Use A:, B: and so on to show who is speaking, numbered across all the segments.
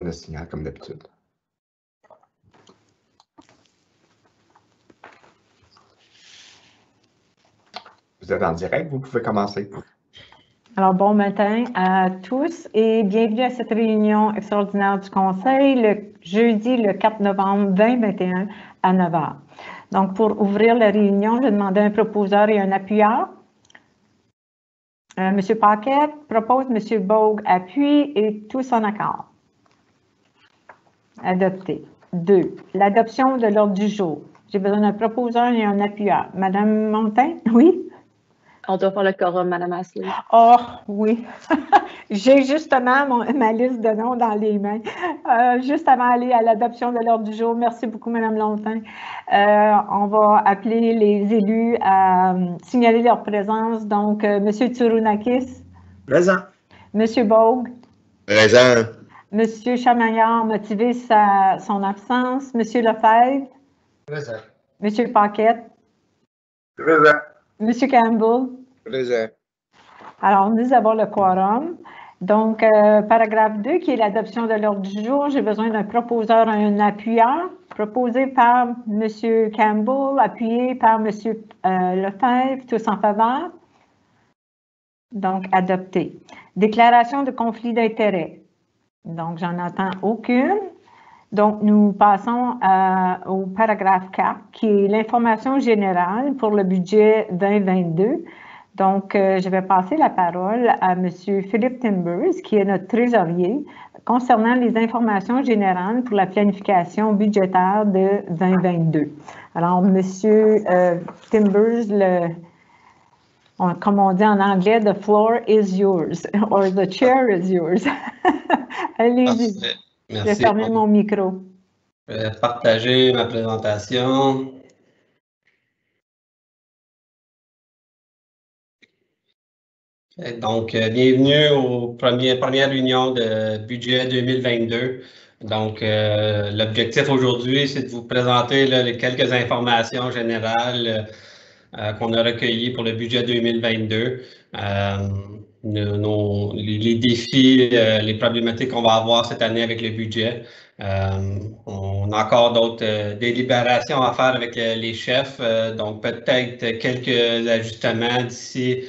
A: Le signal comme d'habitude. Vous êtes en direct, vous pouvez commencer.
B: Alors, bon matin à tous et bienvenue à cette réunion extraordinaire du Conseil le jeudi le 4 novembre 2021 à 9 h. Donc, pour ouvrir la réunion, je vais demander un proposeur et un appuyeur. Monsieur Paquette propose, Monsieur Bogue appuie et tous en accord. Adopté. 2. L'adoption de l'ordre du jour. J'ai besoin d'un proposeur et un appuyeur. Madame Montin, oui?
C: On doit faire le quorum, Madame Ashley.
B: Oh, oui. J'ai justement ma liste de noms dans les mains. Juste avant d'aller à l'adoption de l'ordre du jour, merci beaucoup, Mme Lontin. On va appeler les élus à signaler leur présence. Donc, M. Tsurunakis.
D: Présent.
B: M. Bogue.
D: Présent.
B: M. Chamaillard a motivé son absence. M. Lefebvre.
D: Présent.
B: M. Paquette.
D: Présent.
B: M. Campbell.
D: Présent.
B: Alors, nous avons le quorum. Donc, paragraphe 2, qui est l'adoption de l'ordre du jour. J'ai besoin d'un proposeur et un appuyeur. Proposé par M. Campbell, appuyé par M. Lefebvre, tous en faveur. Donc, adopté. Déclaration de conflit d'intérêts. Donc, j'en entends aucune. Donc, nous passons au paragraphe 4, qui est l'information générale pour le budget 2022. Donc, je vais passer la parole à M. Philippe Timbers, qui est notre trésorier, concernant les informations générales pour la planification budgétaire de 2022. Alors, M. Timbers, comme on dit en anglais, the floor is yours, or the chair is yours. Allez-y. Je vais fermer mon micro.
E: Je vais partager ma présentation. Donc, bienvenue aux première réunion de budget 2022. Donc, l'objectif aujourd'hui, c'est de vous présenter les quelques informations générales qu'on a recueillies pour le budget 2022. Les défis, les problématiques qu'on va avoir cette année avec le budget. On a encore d'autres délibérations à faire avec les chefs, donc peut-être quelques ajustements d'ici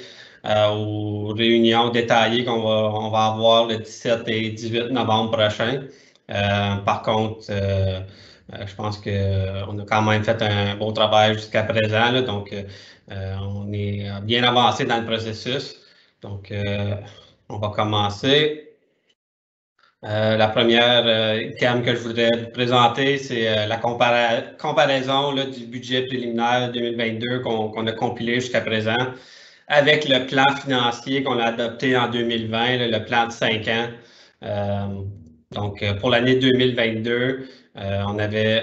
E: aux réunions détaillées qu'on va avoir le 17 et 18 novembre prochain. Par contre, je pense qu'on a quand même fait un bon travail jusqu'à présent, là, donc on est bien avancé dans le processus. Donc, on va commencer. La première thème que je voudrais vous présenter, c'est la comparaison là, du budget préliminaire 2022 qu'on a compilé jusqu'à présent avec le plan financier qu'on a adopté en 2020, là, le plan de 5 ans. Donc, pour l'année 2022,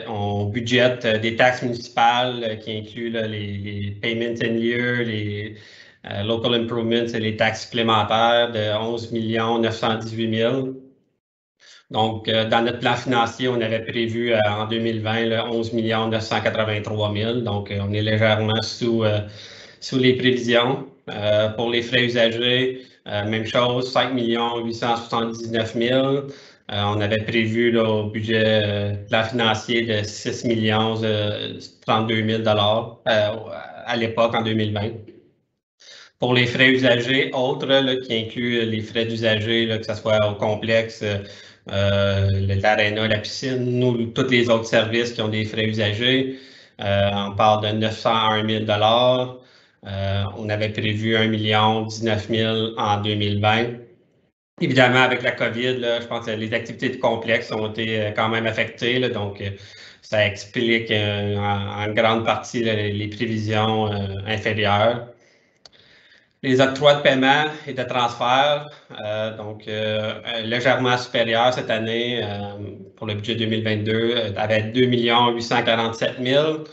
E: on budgète des taxes municipales qui incluent là, les payments in lieu, les local improvements et les taxes supplémentaires de 11 918 000. Donc, dans notre plan financier, on avait prévu en 2020 là, 11 983 000. Donc, on est légèrement sous les prévisions. Pour les frais usagers, même chose, 5 879 000. On avait prévu là, au budget plan financier de 6 32 000 à l'époque, en 2020. Pour les frais usagers autres, là, qui incluent les frais d'usagers, que ce soit au complexe, l'aréna, la piscine, ou tous les autres services qui ont des frais usagers, on parle de 901 000 on avait prévu 1 019 000 en 2020. Évidemment, avec la COVID, là, je pense que les activités de complexe ont été quand même affectées, là, donc ça explique en grande partie là, les prévisions inférieures. Les octrois de paiement et de transfert, donc légèrement supérieurs cette année pour le budget 2022, avec 2 847 000.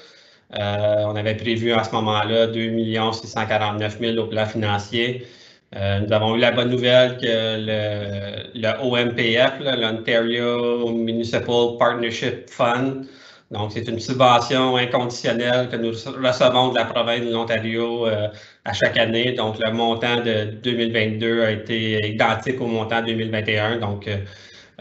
E: On avait prévu à ce moment-là 2 649 000 au plan financier. Nous avons eu la bonne nouvelle que le OMPF, l'Ontario Municipal Partnership Fund, donc c'est une subvention inconditionnelle que nous recevons de la province de l'Ontario à chaque année. Donc le montant de 2022 a été identique au montant de 2021. Donc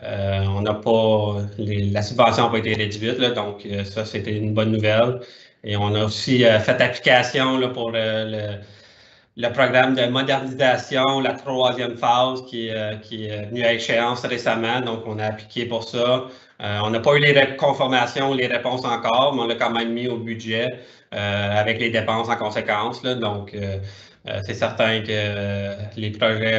E: on n'a pas, la subvention n'a pas été réduite, là, donc ça, c'était une bonne nouvelle. Et on a aussi fait application là, pour le programme de modernisation, la 3e phase qui est venue à échéance récemment. Donc, on a appliqué pour ça. On n'a pas eu les conformations, les réponses encore, mais on l'a quand même mis au budget avec les dépenses en conséquence. Là. Donc, c'est certain que les projets,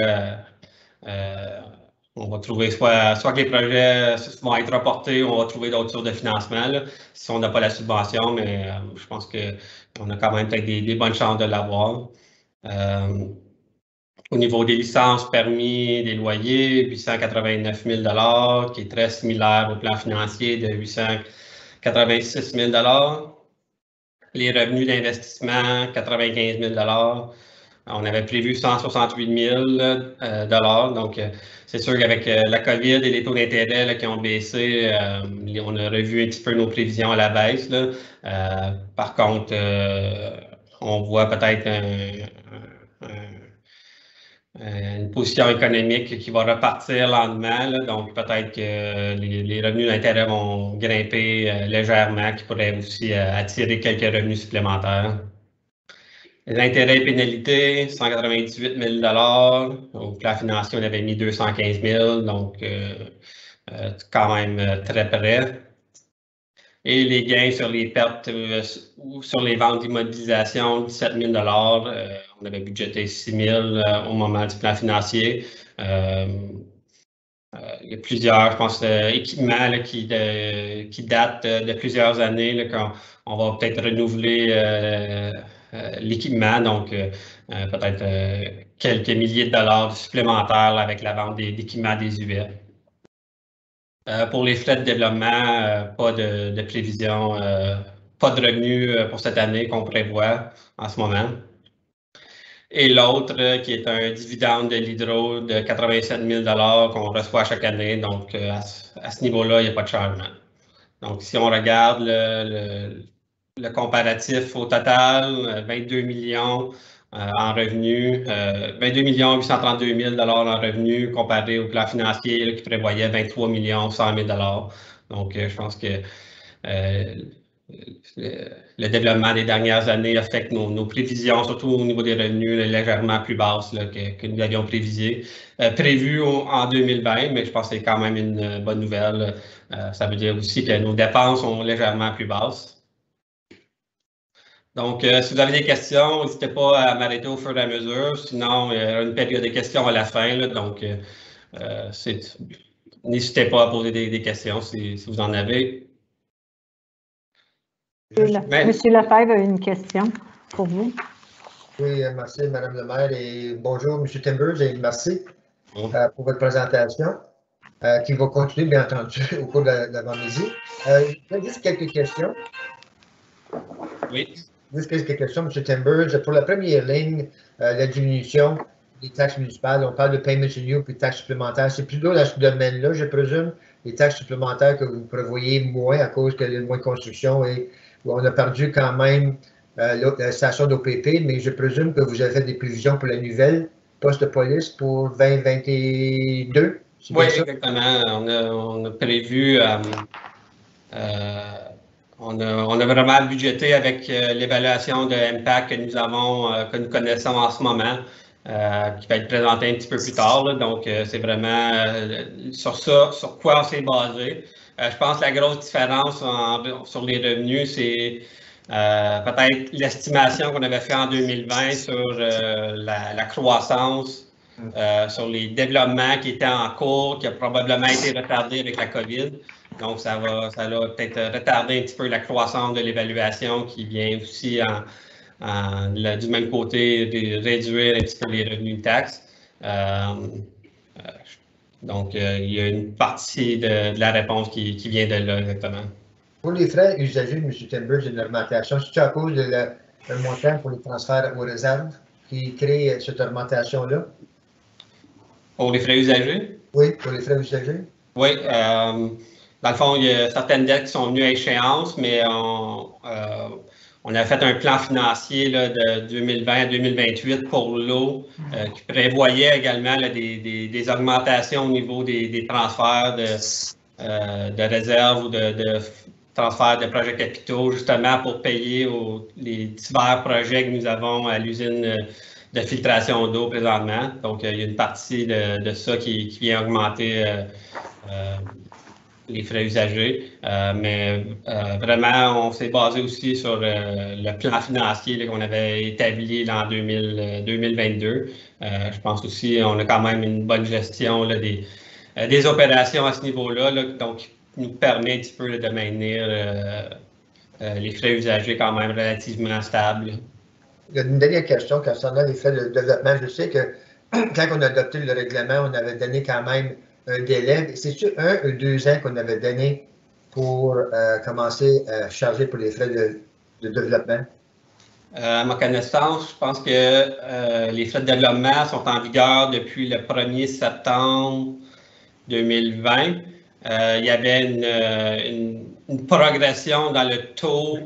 E: on va trouver soit que les projets vont être reportés ou on va trouver d'autres sources de financement là, si on n'a pas la subvention, mais je pense qu'on a quand même peut-être des bonnes chances de l'avoir. Au niveau des licences, permis, des loyers, 889 000 $, qui est très similaire au plan financier de 886 000 $. Les revenus d'investissement, 95 000 $. On avait prévu 168 000 $. Donc, c'est sûr qu'avec la COVID et les taux d'intérêt qui ont baissé, on a revu un petit peu nos prévisions à la baisse. Là. Par contre, on voit peut-être une position économique qui va repartir lentement. Là, donc, peut-être que les revenus d'intérêt vont grimper légèrement, qui pourraient aussi attirer quelques revenus supplémentaires. Les intérêts et pénalités, 198 000 $. Au plan financier, on avait mis 215 000 $, donc quand même très près. Et les gains sur les pertes ou sur les ventes d'immobilisation, 17 000 $. On avait budgété 6 000 au moment du plan financier. Il y a plusieurs, je pense, équipements là, qui datent de plusieurs années. Là, quand on va peut-être renouveler l'équipement, donc peut-être quelques milliers de dollars supplémentaires là, avec la vente d'équipements désuets. Pour les frais de développement, pas de prévision, pas de revenus pour cette année qu'on prévoit en ce moment. Et l'autre, qui est un dividende de l'hydro de 87 000 $ qu'on reçoit chaque année. Donc, à ce niveau-là, il n'y a pas de changement. Donc, si on regarde le comparatif au total, 22 millions en revenus, 22 832 000 $ en revenus comparé au plan financier là, qui prévoyait 23 100 000 $. Donc, je pense que le développement des dernières années a fait que nos prévisions, surtout au niveau des revenus, là, légèrement plus basses là, que nous avions prévues en 2020, mais je pense que c'est quand même une bonne nouvelle. Ça veut dire aussi que nos dépenses sont légèrement plus basses. Donc, si vous avez des questions, n'hésitez pas à m'arrêter au fur et à mesure. Sinon, il y aura une période de questions à la fin. Là, donc, n'hésitez pas à poser des questions si vous en avez.
B: Monsieur Lefebvre a une question pour vous.
D: Oui, merci, Mme le maire. Et bonjour, M. Timbers, et merci pour votre présentation, qui va continuer, bien entendu, au cours de l'avant-midi. Juste quelques questions.
E: Oui.
D: Juste quelques questions, M. Timbers. Pour la première ligne, la diminution des taxes municipales, on parle de payment to new puis taxes supplémentaires. C'est plutôt dans ce domaine-là, je présume, les taxes supplémentaires que vous prévoyez moins à cause qu'il y a moins de construction et on a perdu quand même la station d'OPP, mais je présume que vous avez fait des prévisions pour la nouvelle poste de police pour 2022.
E: Oui, exactement. On a prévu. On a vraiment budgété avec l'évaluation de impact que nous connaissons en ce moment, qui va être présentée un petit peu plus tard. Là. Donc, c'est vraiment sur ça, sur quoi on s'est basé. Je pense que la grosse différence sur les revenus, c'est peut-être l'estimation qu'on avait fait en 2020 sur la croissance, sur les développements qui étaient en cours, qui a probablement été retardé avec la COVID. Donc, ça va peut-être retarder un petit peu la croissance de l'évaluation qui vient aussi du même côté de réduire un petit peu les revenus de taxes. Donc, il y a une partie de la réponse qui vient de là, exactement.
D: Pour les frais usagés, M. Timbers, une augmentation, c'est-tu à cause de le montant pour les transferts aux réserves qui crée cette augmentation-là?
E: Pour les frais usagés?
D: Oui, pour les frais usagés.
E: Oui. Dans le fond, il y a certaines dettes qui sont venues à échéance, mais On a fait un plan financier là, de 2020 à 2028 pour l'eau qui prévoyait également là, des augmentations au niveau des transferts de réserves ou de transferts de projets capitaux, justement pour payer les divers projets que nous avons à l'usine de filtration d'eau présentement. Donc, il y a une partie de ça qui vient augmenter les frais usagers, mais vraiment, on s'est basé aussi sur le plan financier qu'on avait établi là, en 2022. Je pense aussi qu'on a quand même une bonne gestion là, des opérations à ce niveau-là, donc qui nous permet un petit peu là, de maintenir les frais usagers quand même relativement stables.
D: Il y a une dernière question concernant les frais de développement. Je sais que quand on a adopté le règlement, on avait donné quand même un délai. C'est-tu 1 ou 2 ans qu'on avait donné pour commencer à charger pour les frais de développement?
E: À ma connaissance, je pense que les frais de développement sont en vigueur depuis le 1er septembre 2020. Il y avait une progression dans le taux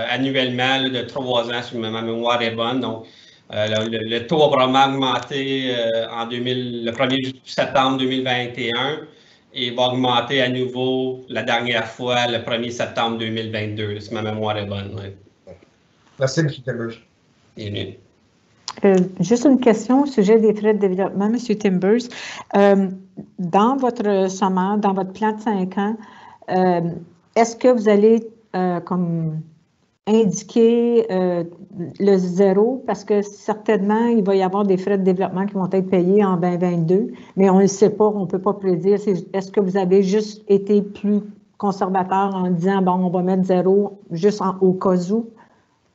E: annuellement là, de 3 ans, si ma mémoire est bonne. Donc, le taux a vraiment augmenté le 1er septembre 2021 et va augmenter à nouveau la dernière fois le 1er septembre 2022, si ma mémoire est bonne. Ouais.
D: Merci, M. Timbers.
E: Bienvenue.
B: Juste une question au sujet des frais de développement, M. Timbers. Dans votre sommaire, dans votre plan de 5 ans, est-ce que vous allez comme indiquer le 0? Parce que certainement, il va y avoir des frais de développement qui vont être payés en 2022, mais on ne le sait pas, on ne peut pas prédire. Est-ce que vous avez juste été plus conservateur en disant, bon, on va mettre 0 juste au cas où?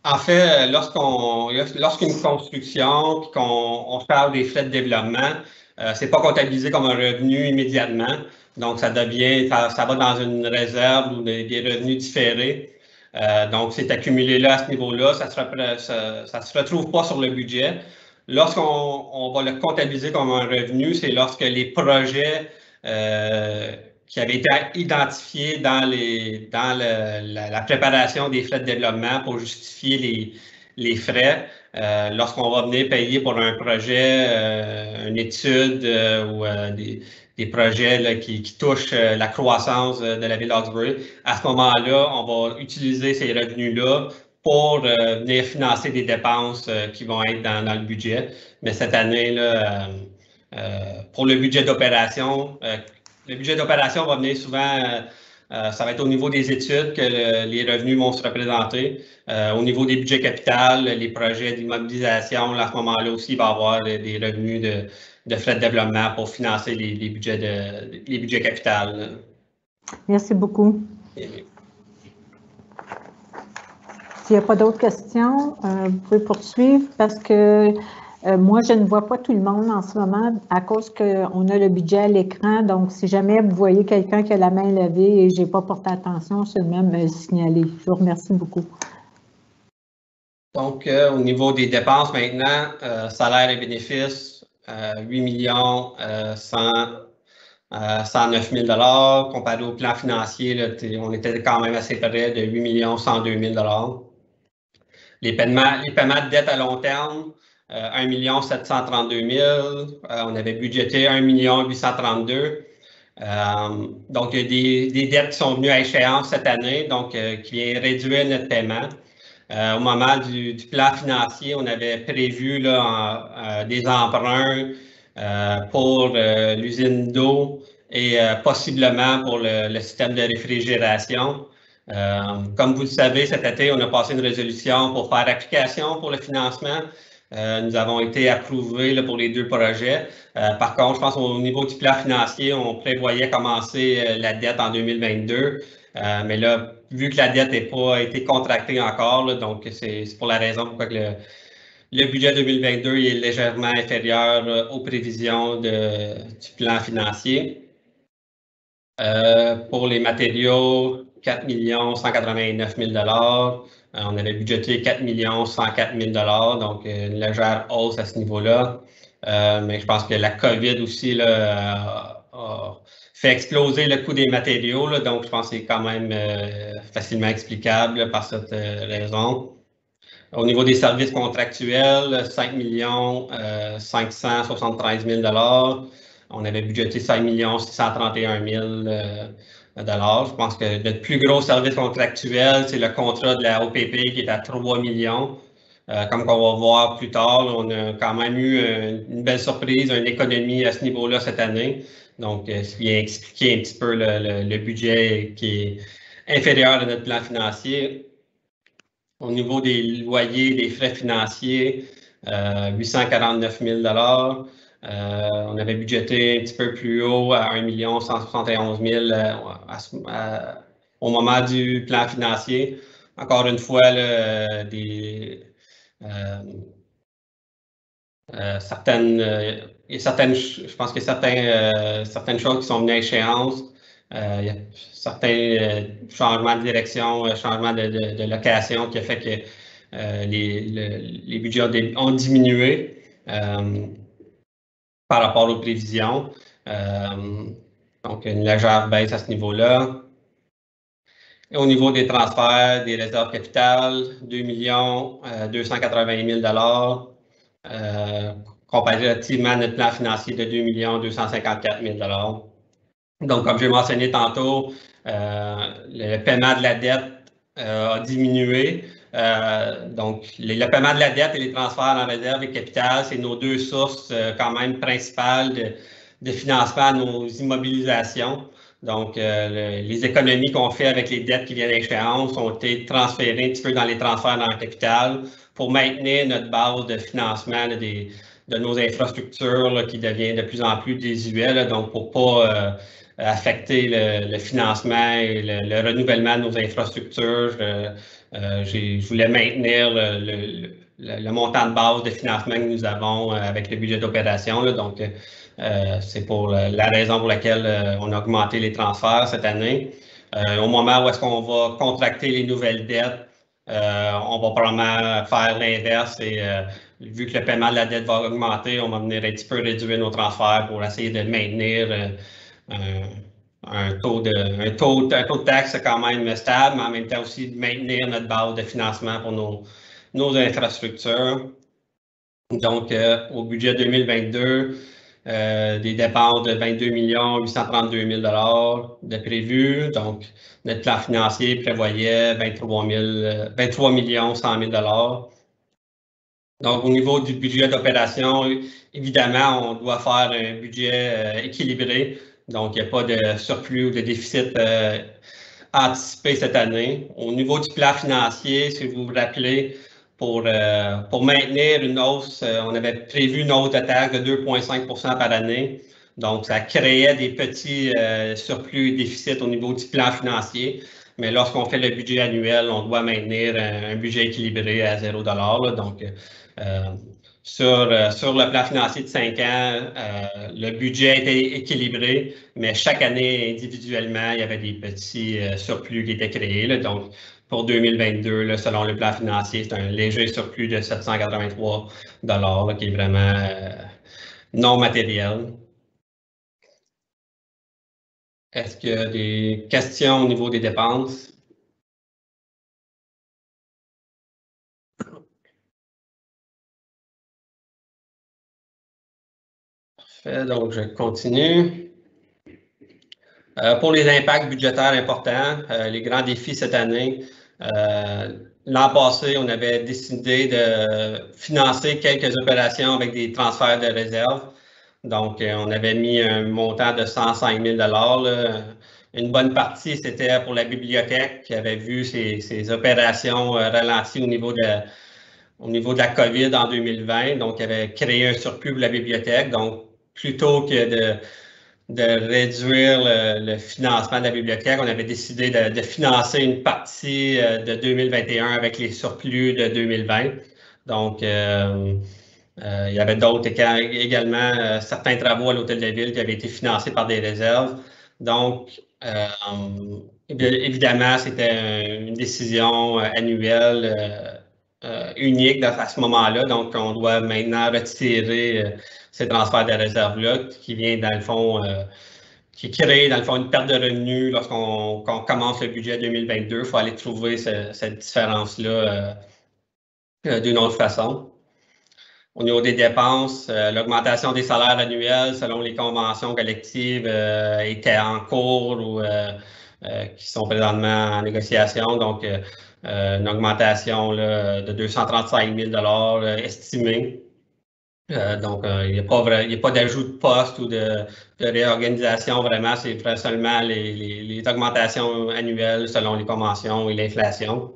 E: En fait, lorsqu'une construction et qu'on charge des frais de développement, c'est pas comptabilisé comme un revenu immédiatement. Donc, ça va dans une réserve ou des revenus différés. Donc, c'est accumulé là à ce niveau-là. Ça se retrouve pas sur le budget. Lorsqu'on va le comptabiliser comme un revenu, c'est lorsque les projets qui avaient été identifiés dans la préparation des frais de développement pour justifier les frais. Lorsqu'on va venir payer pour un projet, une étude ou des projets là, qui touchent la croissance de la ville d'Hawkesbury, à ce moment-là, on va utiliser ces revenus-là pour venir financer des dépenses qui vont être dans le budget. Mais cette année, là, pour le budget d'opération, le budget d'opération va venir souvent, ça va être au niveau des études que les revenus vont se représenter. Au niveau des budgets capital, les projets d'immobilisation, à ce moment-là aussi, il va y avoir des revenus de frais de développement pour financer les budgets capital.
B: Merci beaucoup. S'il n'y a pas d'autres questions, vous pouvez poursuivre parce que moi, je ne vois pas tout le monde en ce moment à cause qu'on a le budget à l'écran. Donc, si jamais vous voyez quelqu'un qui a la main levée et je n'ai pas porté attention, seulement me signaler. Je vous remercie beaucoup.
E: Donc, au niveau des dépenses maintenant, salaires et bénéfices, 8 109 000 $. Comparé au plan financier, là, on était quand même assez près de 8 102 000 $. Les paiements de dette à long terme, 1 732 000 $. On avait budgété 1 832 000 $. Donc, il y a des dettes qui sont venues à échéance cette année, donc qui vient réduire notre paiement. Au moment du plan financier, on avait prévu là, des emprunts pour l'usine d'eau et possiblement pour le système de réfrigération. Comme vous le savez, cet été, on a passé une résolution pour faire application pour le financement. Nous avons été approuvés là, pour les 2 projets. Par contre, je pense qu'au niveau du plan financier, on prévoyait commencer la dette en 2022. Mais là, vu que la dette n'a pas été contractée encore, là, donc c'est pour la raison pourquoi que le budget 2022 est légèrement inférieur aux prévisions du plan financier. Pour les matériaux, 4 189 000 $. On avait budgété 4 104 000 $, donc une légère hausse à ce niveau-là. Mais je pense que la COVID aussi là, a fait exploser le coût des matériaux. Là, donc, je pense que c'est quand même facilement explicable là, par cette raison. Au niveau des services contractuels, 5 573 000 $. On avait budgété 5 631 000 $. Je pense que notre plus gros service contractuel, c'est le contrat de la OPP qui est à 3 millions. Comme on va voir plus tard, on a quand même eu une belle surprise, une économie à ce niveau-là cette année. Donc, ce qui vient expliquer un petit peu le budget qui est inférieur à notre plan financier. Au niveau des loyers, des frais financiers, 849 000 $. On avait budgété un petit peu plus haut à 1 171 000 au moment du plan financier. Encore une fois, là, je pense qu'il y a certaines choses qui sont venues à échéance. Il y a certains changements de direction, changements de location qui a fait que les budgets ont diminué par rapport aux prévisions. Donc, une légère baisse à ce niveau-là. Et au niveau des transferts, des réserves capitales, 2 280 000 $. Comparativement à notre plan financier de 2 254 000 $. Donc, comme j'ai mentionné tantôt, le paiement de la dette a diminué. Donc, le paiement de la dette et les transferts en réserve et capital, c'est nos deux sources quand même principales de financement à nos immobilisations. Donc, les économies qu'on fait avec les dettes qui viennent d'échéance ont été transférées un petit peu dans les transferts dans le capital pour maintenir notre base de financement de nos infrastructures là, qui devient de plus en plus désuet. Donc, pour ne pas affecter le financement et le renouvellement de nos infrastructures, je voulais maintenir le montant de base de financement que nous avons avec le budget d'opération. Donc, c'est pour la raison pour laquelle on a augmenté les transferts cette année. Au moment où est-ce qu'on va contracter les nouvelles dettes, on va probablement faire l'inverse et vu que le paiement de la dette va augmenter, on va venir un petit peu réduire nos transferts pour essayer de maintenir un taux de taxe quand même stable, mais en même temps aussi de maintenir notre base de financement pour nos infrastructures. Donc, au budget 2022, des dépenses de 22 832 000 $ de prévus. Donc, notre plan financier prévoyait 23 100 000 $. Donc, au niveau du budget d'opération, évidemment, on doit faire un budget équilibré. Donc, il n'y a pas de surplus ou de déficit anticipé cette année. Au niveau du plan financier, si vous vous rappelez, pour maintenir une hausse, on avait prévu une hausse de taxe de 2,5 % par année. Donc, ça créait des petits surplus et déficits au niveau du plan financier. Mais lorsqu'on fait le budget annuel, on doit maintenir un budget équilibré à 0 $. Là. Donc, sur le plan financier de 5 ans, le budget était équilibré, mais chaque année, individuellement, il y avait des petits surplus qui étaient créés. Là. Donc, pour 2022, là, selon le plan financier, c'est un léger surplus de 783 $ là, qui est vraiment non matériel. Est-ce qu'il y a des questions au niveau des dépenses? Parfait, donc je continue. Pour les impacts budgétaires importants, les grands défis cette année, l'an passé, on avait décidé de financer quelques opérations avec des transferts de réserve. Donc, on avait mis un montant de 105 000 $. Là. Une bonne partie, c'était pour la bibliothèque qui avait vu ses opérations ralenties au niveau de la COVID en 2020. Donc, il avait créé un surplus pour la bibliothèque. Donc, plutôt que de réduire le financement de la bibliothèque, on avait décidé de financer une partie de 2021 avec les surplus de 2020. Donc, il y avait d'autres également, certains travaux à l'Hôtel de Ville qui avaient été financés par des réserves. Donc, évidemment, c'était une décision annuelle unique à ce moment-là. Donc, on doit maintenant retirer ces transferts de réserves-là qui vient, dans le fond, qui crée, dans le fond, une perte de revenus lorsqu'on commence le budget 2022. Il faut aller trouver cette différence-là d'une autre façon. Au niveau des dépenses, l'augmentation des salaires annuels selon les conventions collectives était en cours ou qui sont présentement en négociation. Donc, une augmentation là, de 235 000 estimée. Donc, il n'y a pas d'ajout de poste ou de réorganisation vraiment. C'est seulement les augmentations annuelles selon les conventions et l'inflation.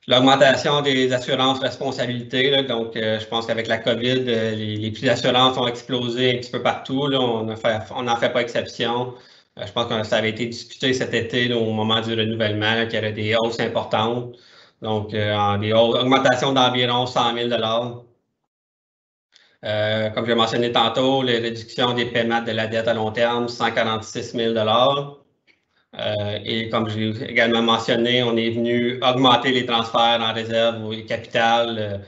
E: L'augmentation des assurances responsabilités, là, donc je pense qu'avec la COVID, les prix d'assurance ont explosé un petit peu partout. Là, on n'en fait pas exception. Je pense que ça avait été discuté cet été là, au moment du renouvellement, là, qu'il y aurait des hausses importantes. Donc, des augmentations d'environ 100 000 comme j'ai mentionné tantôt, les réductions des paiements de la dette à long terme, 146 000 et comme j'ai également mentionné, on est venu augmenter les transferts en réserve ou capital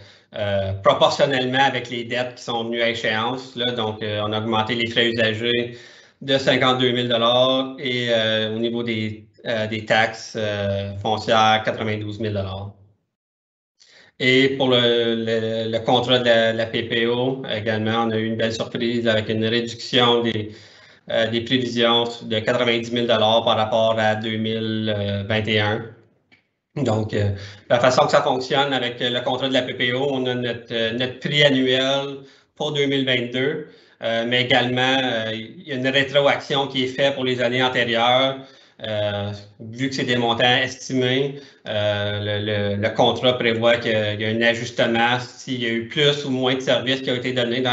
E: proportionnellement avec les dettes qui sont venues à échéance. Là. Donc, on a augmenté les frais usagers de 52 000 et au niveau des taxes foncières, 92 000 Et pour le contrat de la PPO, également, on a eu une belle surprise avec une réduction des prévisions de 90 000 par rapport à 2021. Donc, la façon que ça fonctionne avec le contrat de la PPO, on a notre prix annuel pour 2022, mais également, il y a une rétroaction qui est faite pour les années antérieures. Vu que c'est des montants estimés, le contrat prévoit qu'il y a un ajustement s'il y a eu plus ou moins de services qui ont été donnés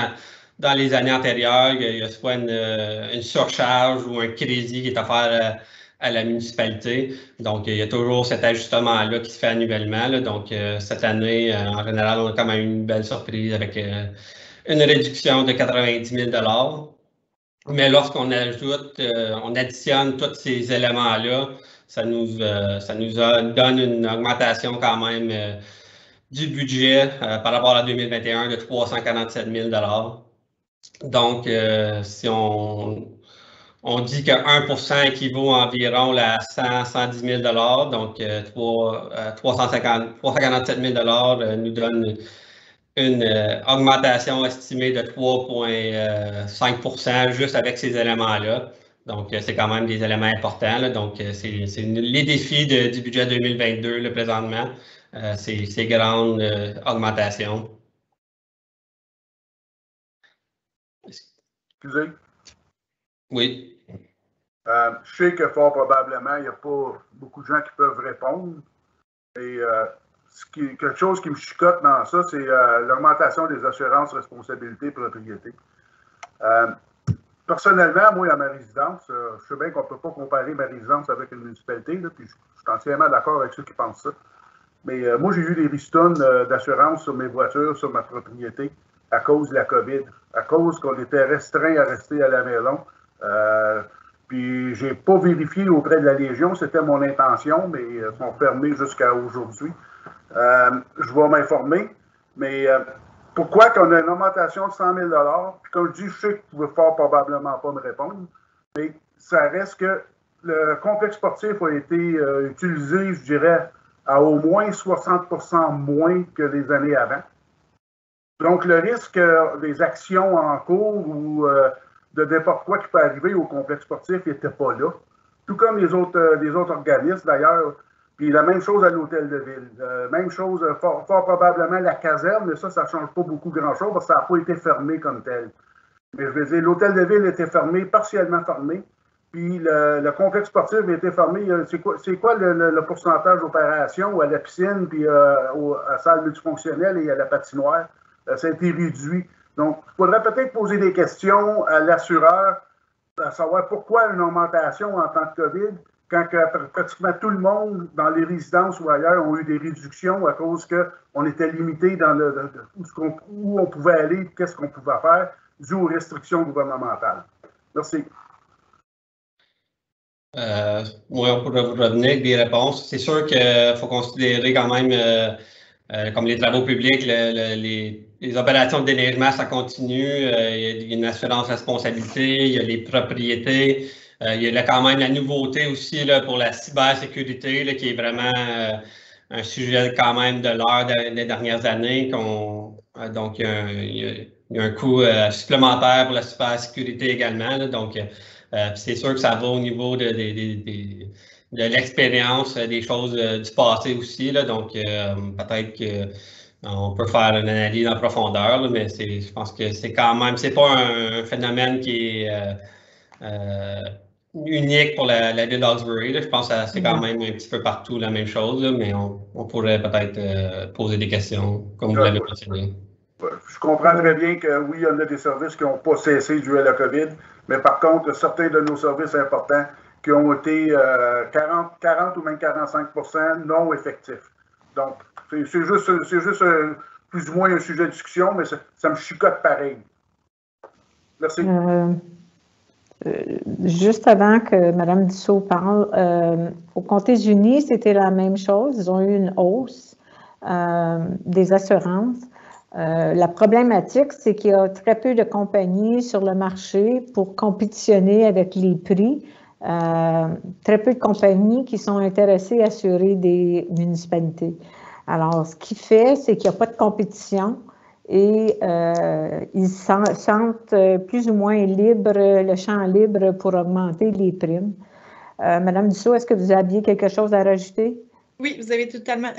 E: dans les années antérieures. Il y a soit une surcharge ou un crédit qui est offert à la municipalité. Donc, il y a toujours cet ajustement-là qui se fait annuellement. Là. Donc, cette année, en général, on a quand même une belle surprise avec une réduction de 90 000 Mais lorsqu'on ajoute, on additionne tous ces éléments-là, ça nous donne une augmentation quand même du budget par rapport à 2021 de 347 000 Donc, si on dit que 1% équivaut environ à 110 000 donc 347 000 nous donne une augmentation estimée de 3,5% juste avec ces éléments-là. Donc, c'est quand même des éléments importants. Là. Donc, c'est les défis du budget 2022 là, présentement, ces grandes augmentations.
F: Excusez.
E: Oui.
F: Je sais que fort probablement, il n'y a pas beaucoup de gens qui peuvent répondre. Et quelque chose qui me chicote dans ça, c'est l'augmentation des assurances responsabilité propriété. Personnellement, moi, à ma résidence, je sais bien qu'on ne peut pas comparer ma résidence avec une municipalité, là, puis je suis entièrement d'accord avec ceux qui pensent ça. Mais moi, j'ai eu des ristournes d'assurance sur mes voitures, sur ma propriété, à cause de la COVID, à cause qu'on était restreint à rester à la maison. Puis, je n'ai pas vérifié auprès de la Légion, c'était mon intention, mais ils sont fermés jusqu'à aujourd'hui. Je vais m'informer, mais pourquoi qu'on a une augmentation de 100 000 puis comme je dis, je sais que vous ne pouvez fort probablement pas me répondre, mais ça reste que le complexe sportif a été utilisé, je dirais, à au moins 60% moins que les années avant. Donc, le risque des actions en cours ou de n'importe quoi qui peut arriver au complexe sportif n'était pas là. Tout comme les autres organismes, d'ailleurs. Puis la même chose à l'hôtel de ville. Même chose, fort probablement la caserne, mais ça ne change pas beaucoup grand-chose parce que ça n'a pas été fermé comme tel. Mais je veux dire, l'hôtel de ville était fermé, partiellement fermé. Puis le complexe sportif a été fermé. C'est quoi le pourcentage d'opération à la piscine, puis à la salle multifonctionnelle et à la patinoire? Ça a été réduit. Donc, il faudrait peut-être poser des questions à l'assureur, à savoir pourquoi une augmentation en temps de COVID, quand pratiquement tout le monde, dans les résidences ou ailleurs, ont eu des réductions à cause qu'on était limité dans où on pouvait aller, qu'est-ce qu'on pouvait faire, dû aux restrictions gouvernementales. Merci.
E: Oui, on pourrait vous revenir avec des réponses. C'est sûr qu'il faut considérer quand même, comme les travaux publics, les opérations de déneigement, ça continue. Il y a une assurance responsabilité, il y a les propriétés. Il y a quand même la nouveauté aussi là, pour la cybersécurité, là, qui est vraiment un sujet quand même de l'heure des dernières années. Donc, il y a un coût supplémentaire pour la cybersécurité également. Là, donc, c'est sûr que ça va au niveau de l'expérience des choses du passé aussi. Là, donc, peut-être qu'on peut faire une analyse en profondeur, là, mais je pense que c'est quand même, c'est pas un phénomène qui est unique pour la ville d'Hawkesbury. Je pense que c'est quand même un petit peu partout la même chose, là, mais on pourrait peut-être poser des questions, comme vous l'avez mentionné.
F: Je comprends très bien que oui, il y en a des services qui n'ont pas cessé dû à la COVID, mais par contre, certains de nos services importants qui ont été 40 ou même 45% non effectifs. Donc, c'est juste plus ou moins un sujet de discussion, mais ça me chicote pareil. Merci.
B: Juste avant que Mme Dussault parle, au Comtés-Unis, c'était la même chose. Ils ont eu une hausse des assurances. La problématique, c'est qu'il y a très peu de compagnies sur le marché pour compétitionner avec les prix. Très peu de compagnies qui sont intéressées à assurer des municipalités. Alors, ce qui fait, c'est qu'il n'y a pas de compétition et ils sentent plus ou moins libre, le champ libre pour augmenter les primes. Madame Dussault, est-ce que vous aviez quelque chose à rajouter?
G: Oui, vous avez totalement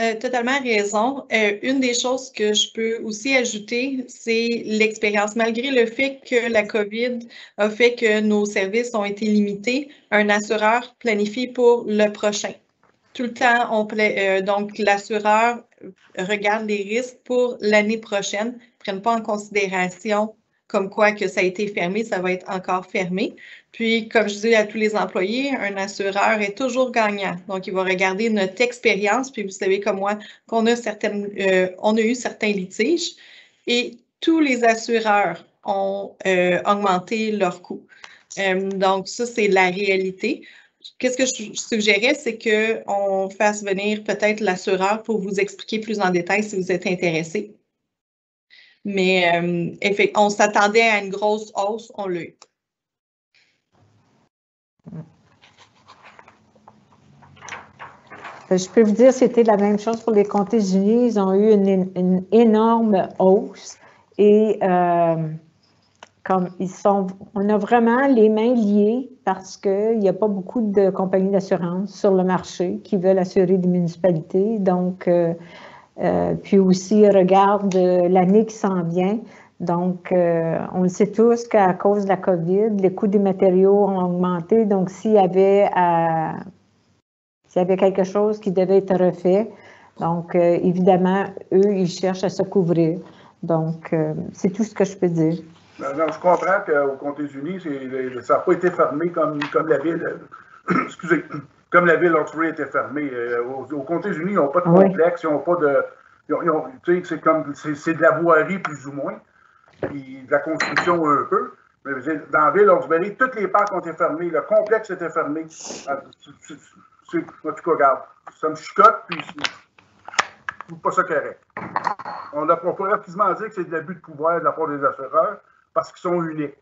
G: raison. Une des choses que je peux aussi ajouter, c'est l'expérience. Malgré le fait que la COVID a fait que nos services ont été limités, un assureur planifie pour le prochain. Tout le temps, donc l'assureur regarde les risques pour l'année prochaine, ne prennent pas en considération comme quoi que ça a été fermé, ça va être encore fermé. Puis, comme je dis à tous les employés, un assureur est toujours gagnant. Donc, il va regarder notre expérience. Puis, vous savez comme moi qu'on a on a eu certains litiges et tous les assureurs ont augmenté leurs coûts. Donc, ça, c'est la réalité. Qu'est-ce que je suggérais, c'est qu'on fasse venir peut-être l'assureur pour vous expliquer plus en détail si vous êtes intéressé. Mais on s'attendait à une grosse hausse, on l'a eu.
B: Je peux vous dire que c'était la même chose pour les Comtés-Unis. Ils ont eu une énorme hausse et on a vraiment les mains liées parce qu'il n'y a pas beaucoup de compagnies d'assurance sur le marché qui veulent assurer des municipalités. Donc, puis aussi, ils regardent l'année qui s'en vient. Donc, on le sait tous qu'à cause de la COVID, les coûts des matériaux ont augmenté. Donc, s'il y avait quelque chose qui devait être refait, donc, évidemment, eux, ils cherchent à se couvrir. Donc, c'est tout ce que je peux dire.
F: Non, je comprends qu'aux Comtés-Unis, ça n'a pas été fermé comme la ville. Excusez, comme la ville d'Hawkesbury était fermée. Aux Comtés-Unis, ils n'ont pas de complexe, ils n'ont pas de. C'est de la voirie, plus ou moins, puis de la construction un peu. Mais dans la ville d'Hawkesbury, tous les parcs ont été fermés, le complexe était fermé. En tout cas, regarde, ça me chicote, puis c'est pas ça correct. On pourrait quasiment dire que c'est de l'abus de pouvoir de la part des assureurs parce qu'ils sont uniques.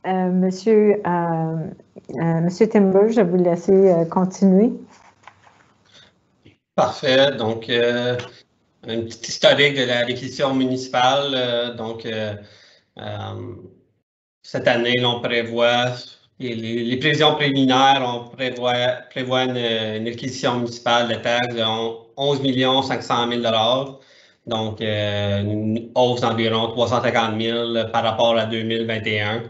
B: Monsieur Timber, je vais vous laisser continuer.
E: Parfait. Donc, un petit historique de la réquisition municipale. Cette année, on prévoit, les prévisions préliminaires, on prévoit une réquisition municipale de taxes de 11 500 000 $. Donc, une hausse d'environ 350 000 par rapport à 2021.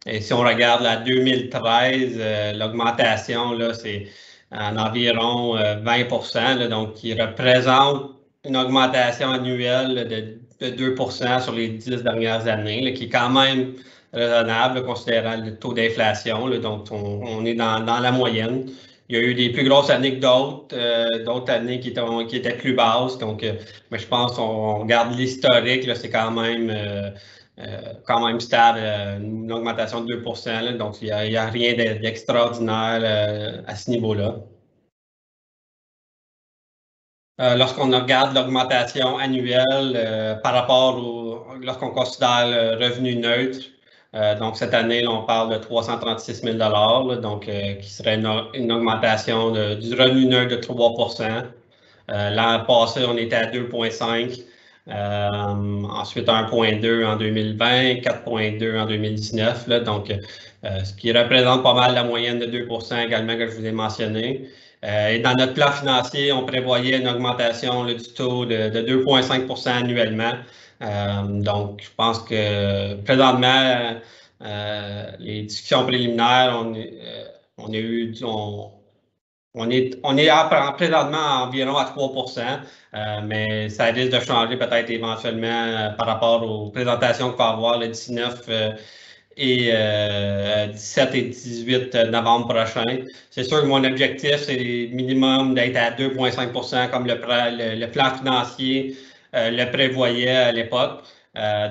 E: Et si on regarde la 2013, l'augmentation, c'est en environ 20 %, donc qui représente une augmentation annuelle de 2 % sur les 10 dernières années, là, qui est quand même raisonnable, considérant le taux d'inflation. Donc, on est dans la moyenne. Il y a eu des plus grosses années que d'autres années qui étaient plus basses. Donc, mais je pense qu'on regarde l'historique, c'est quand même stable, une augmentation de 2 %. Là, donc, il n'y a rien d'extraordinaire à ce niveau-là. Lorsqu'on regarde l'augmentation annuelle par rapport lorsqu'on considère le revenu neutre, donc cette année, là, on parle de 336 000 là, donc qui serait une augmentation du revenu neutre de 3 L'an passé, on était à 2,5 ensuite 1,2 en 2020, 4,2 en 2019, là, donc ce qui représente pas mal la moyenne de 2 également que je vous ai mentionné. Et dans notre plan financier, on prévoyait une augmentation là, du taux de 2,5 annuellement. Donc, je pense que présentement, les discussions préliminaires, on est présentement environ à 3 mais ça risque de changer peut-être éventuellement par rapport aux présentations qu'il va y avoir le 19 et 17 et 18 novembre prochain. C'est sûr que mon objectif, c'est minimum d'être à 2,5 comme le plan financier le prévoyait à l'époque.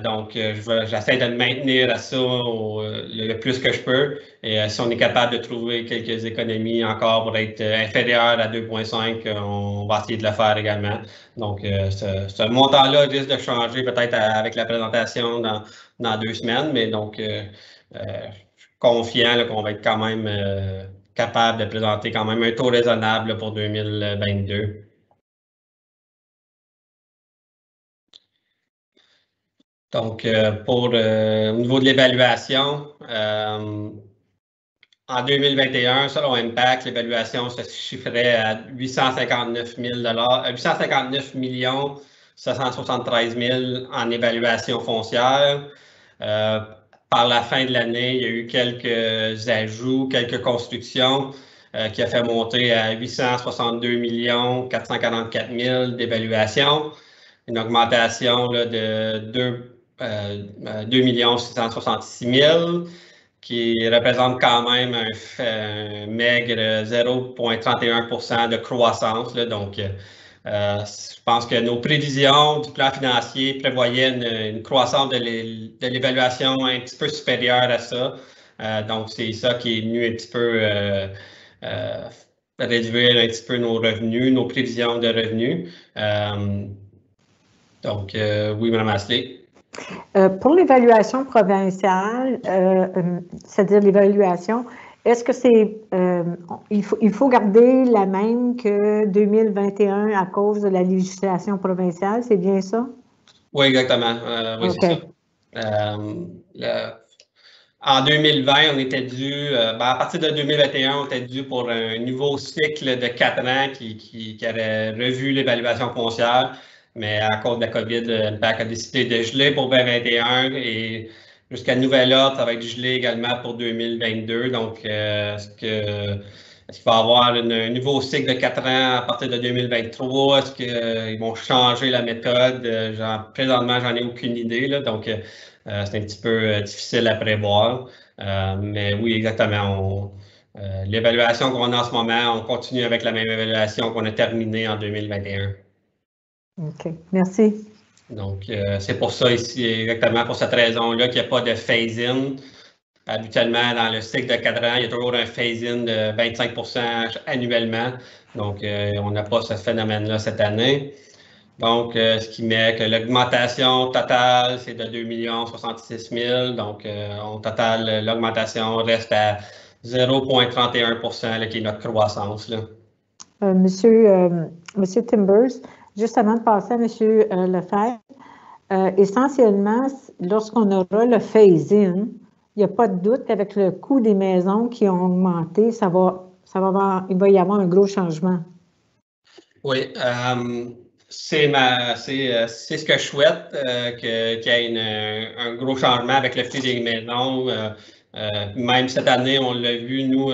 E: Donc, j'essaie de me maintenir à ça le plus que je peux. Et si on est capable de trouver quelques économies encore pour être inférieur à 2,5, on va essayer de le faire également. Donc, ce montant-là risque de changer peut-être avec la présentation dans 2 semaines, mais donc, je suis confiant qu'on va être quand même capable de présenter quand même un taux raisonnable pour 2022. Donc, au niveau de l'évaluation, en 2021, selon Impact, l'évaluation se chiffrait à 859 773 000 en évaluation foncière. Par la fin de l'année, il y a eu quelques ajouts, quelques constructions qui a fait monter à 862 444 000 d'évaluation. Une augmentation là, de 2 666 000 qui représente quand même un maigre 0,31 de croissance. Là, donc, je pense que nos prévisions du plan financier prévoyaient une croissance de l'évaluation un petit peu supérieure à ça. Donc, c'est ça qui est venu un petit peu réduire un petit peu nos revenus, nos prévisions de revenus. Donc, oui, Mme Astley.
B: Pour l'évaluation provinciale, c'est-à-dire l'évaluation, est-ce que il faut garder la même que 2021 à cause de la législation provinciale, c'est bien ça?
E: Oui, exactement. Oui, okay. C'est ça. En 2020, on était dû, à partir de 2021, on était dû pour un nouveau cycle de 4 ans qui aurait revu l'évaluation foncière. Mais à cause de la COVID, Impact a décidé de geler pour 2021 et jusqu'à nouvel ordre, ça va être gelé également pour 2022. Donc, est-ce qu'il va y avoir un nouveau cycle de 4 ans à partir de 2023? Est-ce qu'ils vont changer la méthode? Présentement, j'en ai aucune idée. Là, donc, c'est un petit peu difficile à prévoir. Mais oui, exactement. L'évaluation qu'on a en ce moment, on continue avec la même évaluation qu'on a terminée en 2021.
B: OK, merci.
E: Donc, c'est pour ça ici, exactement pour cette raison-là, qu'il n'y a pas de phase-in. Habituellement, dans le cycle de 4 ans, il y a toujours un phase-in de 25 annuellement. Donc, on n'a pas ce phénomène-là cette année. Donc, ce qui met que l'augmentation totale, c'est de 2 066 000. Donc, au total, l'augmentation reste à 0,31 qui est notre croissance. Là.
B: Monsieur Timbers, juste avant de passer à M. Lefebvre, essentiellement, lorsqu'on aura le phase-in, il n'y a pas de doute qu'avec le coût des maisons qui ont augmenté, il va y avoir un gros changement.
E: Oui, c'est ce que je souhaite, qu'il y ait un gros changement avec le prix des maisons. Même cette année, on l'a vu, nous,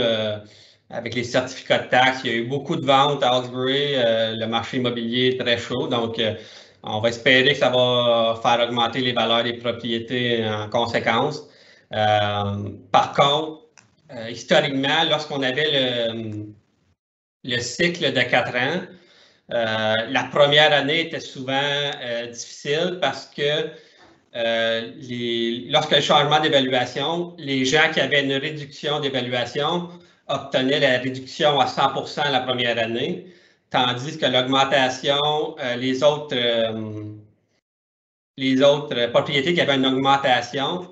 E: avec les certificats de taxes, il y a eu beaucoup de ventes à Hawkesbury. Le marché immobilier est très chaud, donc on va espérer que ça va faire augmenter les valeurs des propriétés en conséquence. Par contre, historiquement, lorsqu'on avait le cycle de 4 ans, la première année était souvent difficile parce que lorsque le changement d'évaluation, les gens qui avaient une réduction d'évaluation obtenaient la réduction à 100% la première année, tandis que l'augmentation, les autres propriétés qui avaient une augmentation,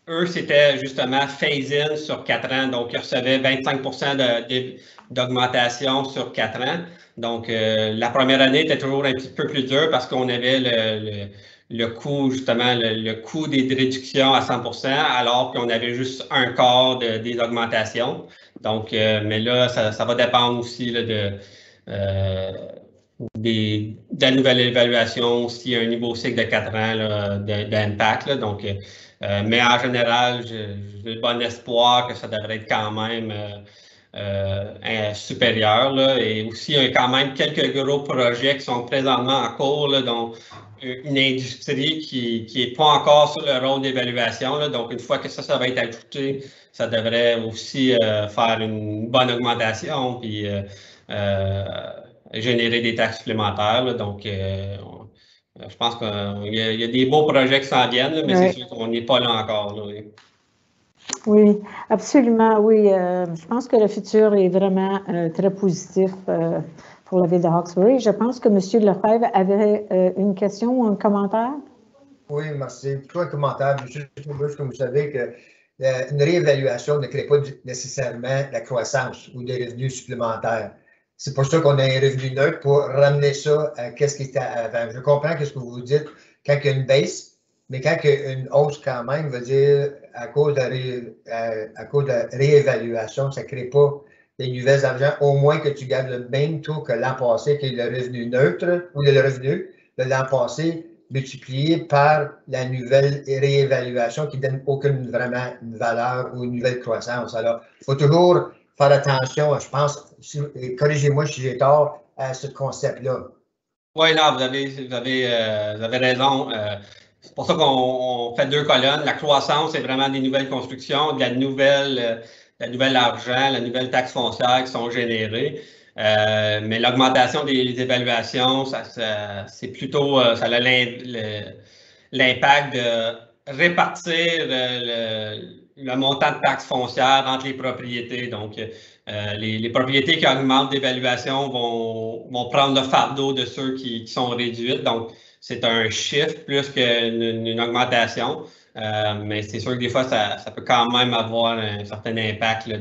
E: eux, c'était justement phase-in sur 4 ans. Donc, ils recevaient 25% d'augmentation sur 4 ans. Donc, la première année était toujours un petit peu plus dure parce qu'on avait le coût, justement, le coût des réductions à 100%, alors qu'on avait juste un quart des augmentations. Donc, mais là, ça va dépendre aussi là, de la nouvelle évaluation, aussi un niveau cycle de 4 ans d'impact. Donc, mais en général, j'ai bon espoir que ça devrait être quand même supérieur. Là, et aussi, il y a quand même quelques gros projets qui sont présentement en cours, là, dont une industrie qui n'est pas encore sur le rôle d'évaluation. Donc, une fois que ça va être ajouté, ça devrait aussi faire une bonne augmentation puis générer des taxes supplémentaires. Là. Donc, je pense qu'il y a des beaux projets qui s'en viennent, là, mais c'est sûr qu'on n'est pas là encore. Là, oui.
B: Oui, absolument, oui. Je pense que le futur est vraiment très positif pour la ville de Hawkesbury. Je pense que M. Lefebvre avait une question ou un commentaire.
D: Oui, merci. Plutôt un commentaire. M. Chambers, comme vous savez, que une réévaluation ne crée pas nécessairement la croissance ou des revenus supplémentaires. C'est pour ça qu'on a un revenu neutre pour ramener ça à ce qui était avant. Je comprends ce que vous dites quand il y a une baisse, mais quand il y a une hausse quand même, veut dire à cause de la réévaluation, ça ne crée pas des nouvelles argent, au moins que tu gardes le même taux que l'an passé, qui est le revenu neutre, ou le revenu de l'an passé multiplié par la nouvelle réévaluation qui ne donne aucune vraiment une valeur ou une nouvelle croissance. Alors, il faut toujours faire attention, je pense, corrigez-moi si j'ai tort, à ce concept-là.
E: Oui, là, vous avez raison. C'est pour ça qu'on fait 2 colonnes. La croissance, c'est vraiment des nouvelles constructions, de la nouvelle argent, la nouvelle taxe foncière qui sont générées. Mais l'augmentation des évaluations, c'est plutôt, ça a l'impact de répartir le montant de taxes foncières entre les propriétés. Donc, les propriétés qui augmentent d'évaluation vont prendre le fardeau de ceux qui sont réduites. Donc, c'est un chiffre plus qu'une augmentation. Mais c'est sûr que des fois, ça peut quand même avoir un certain impact là,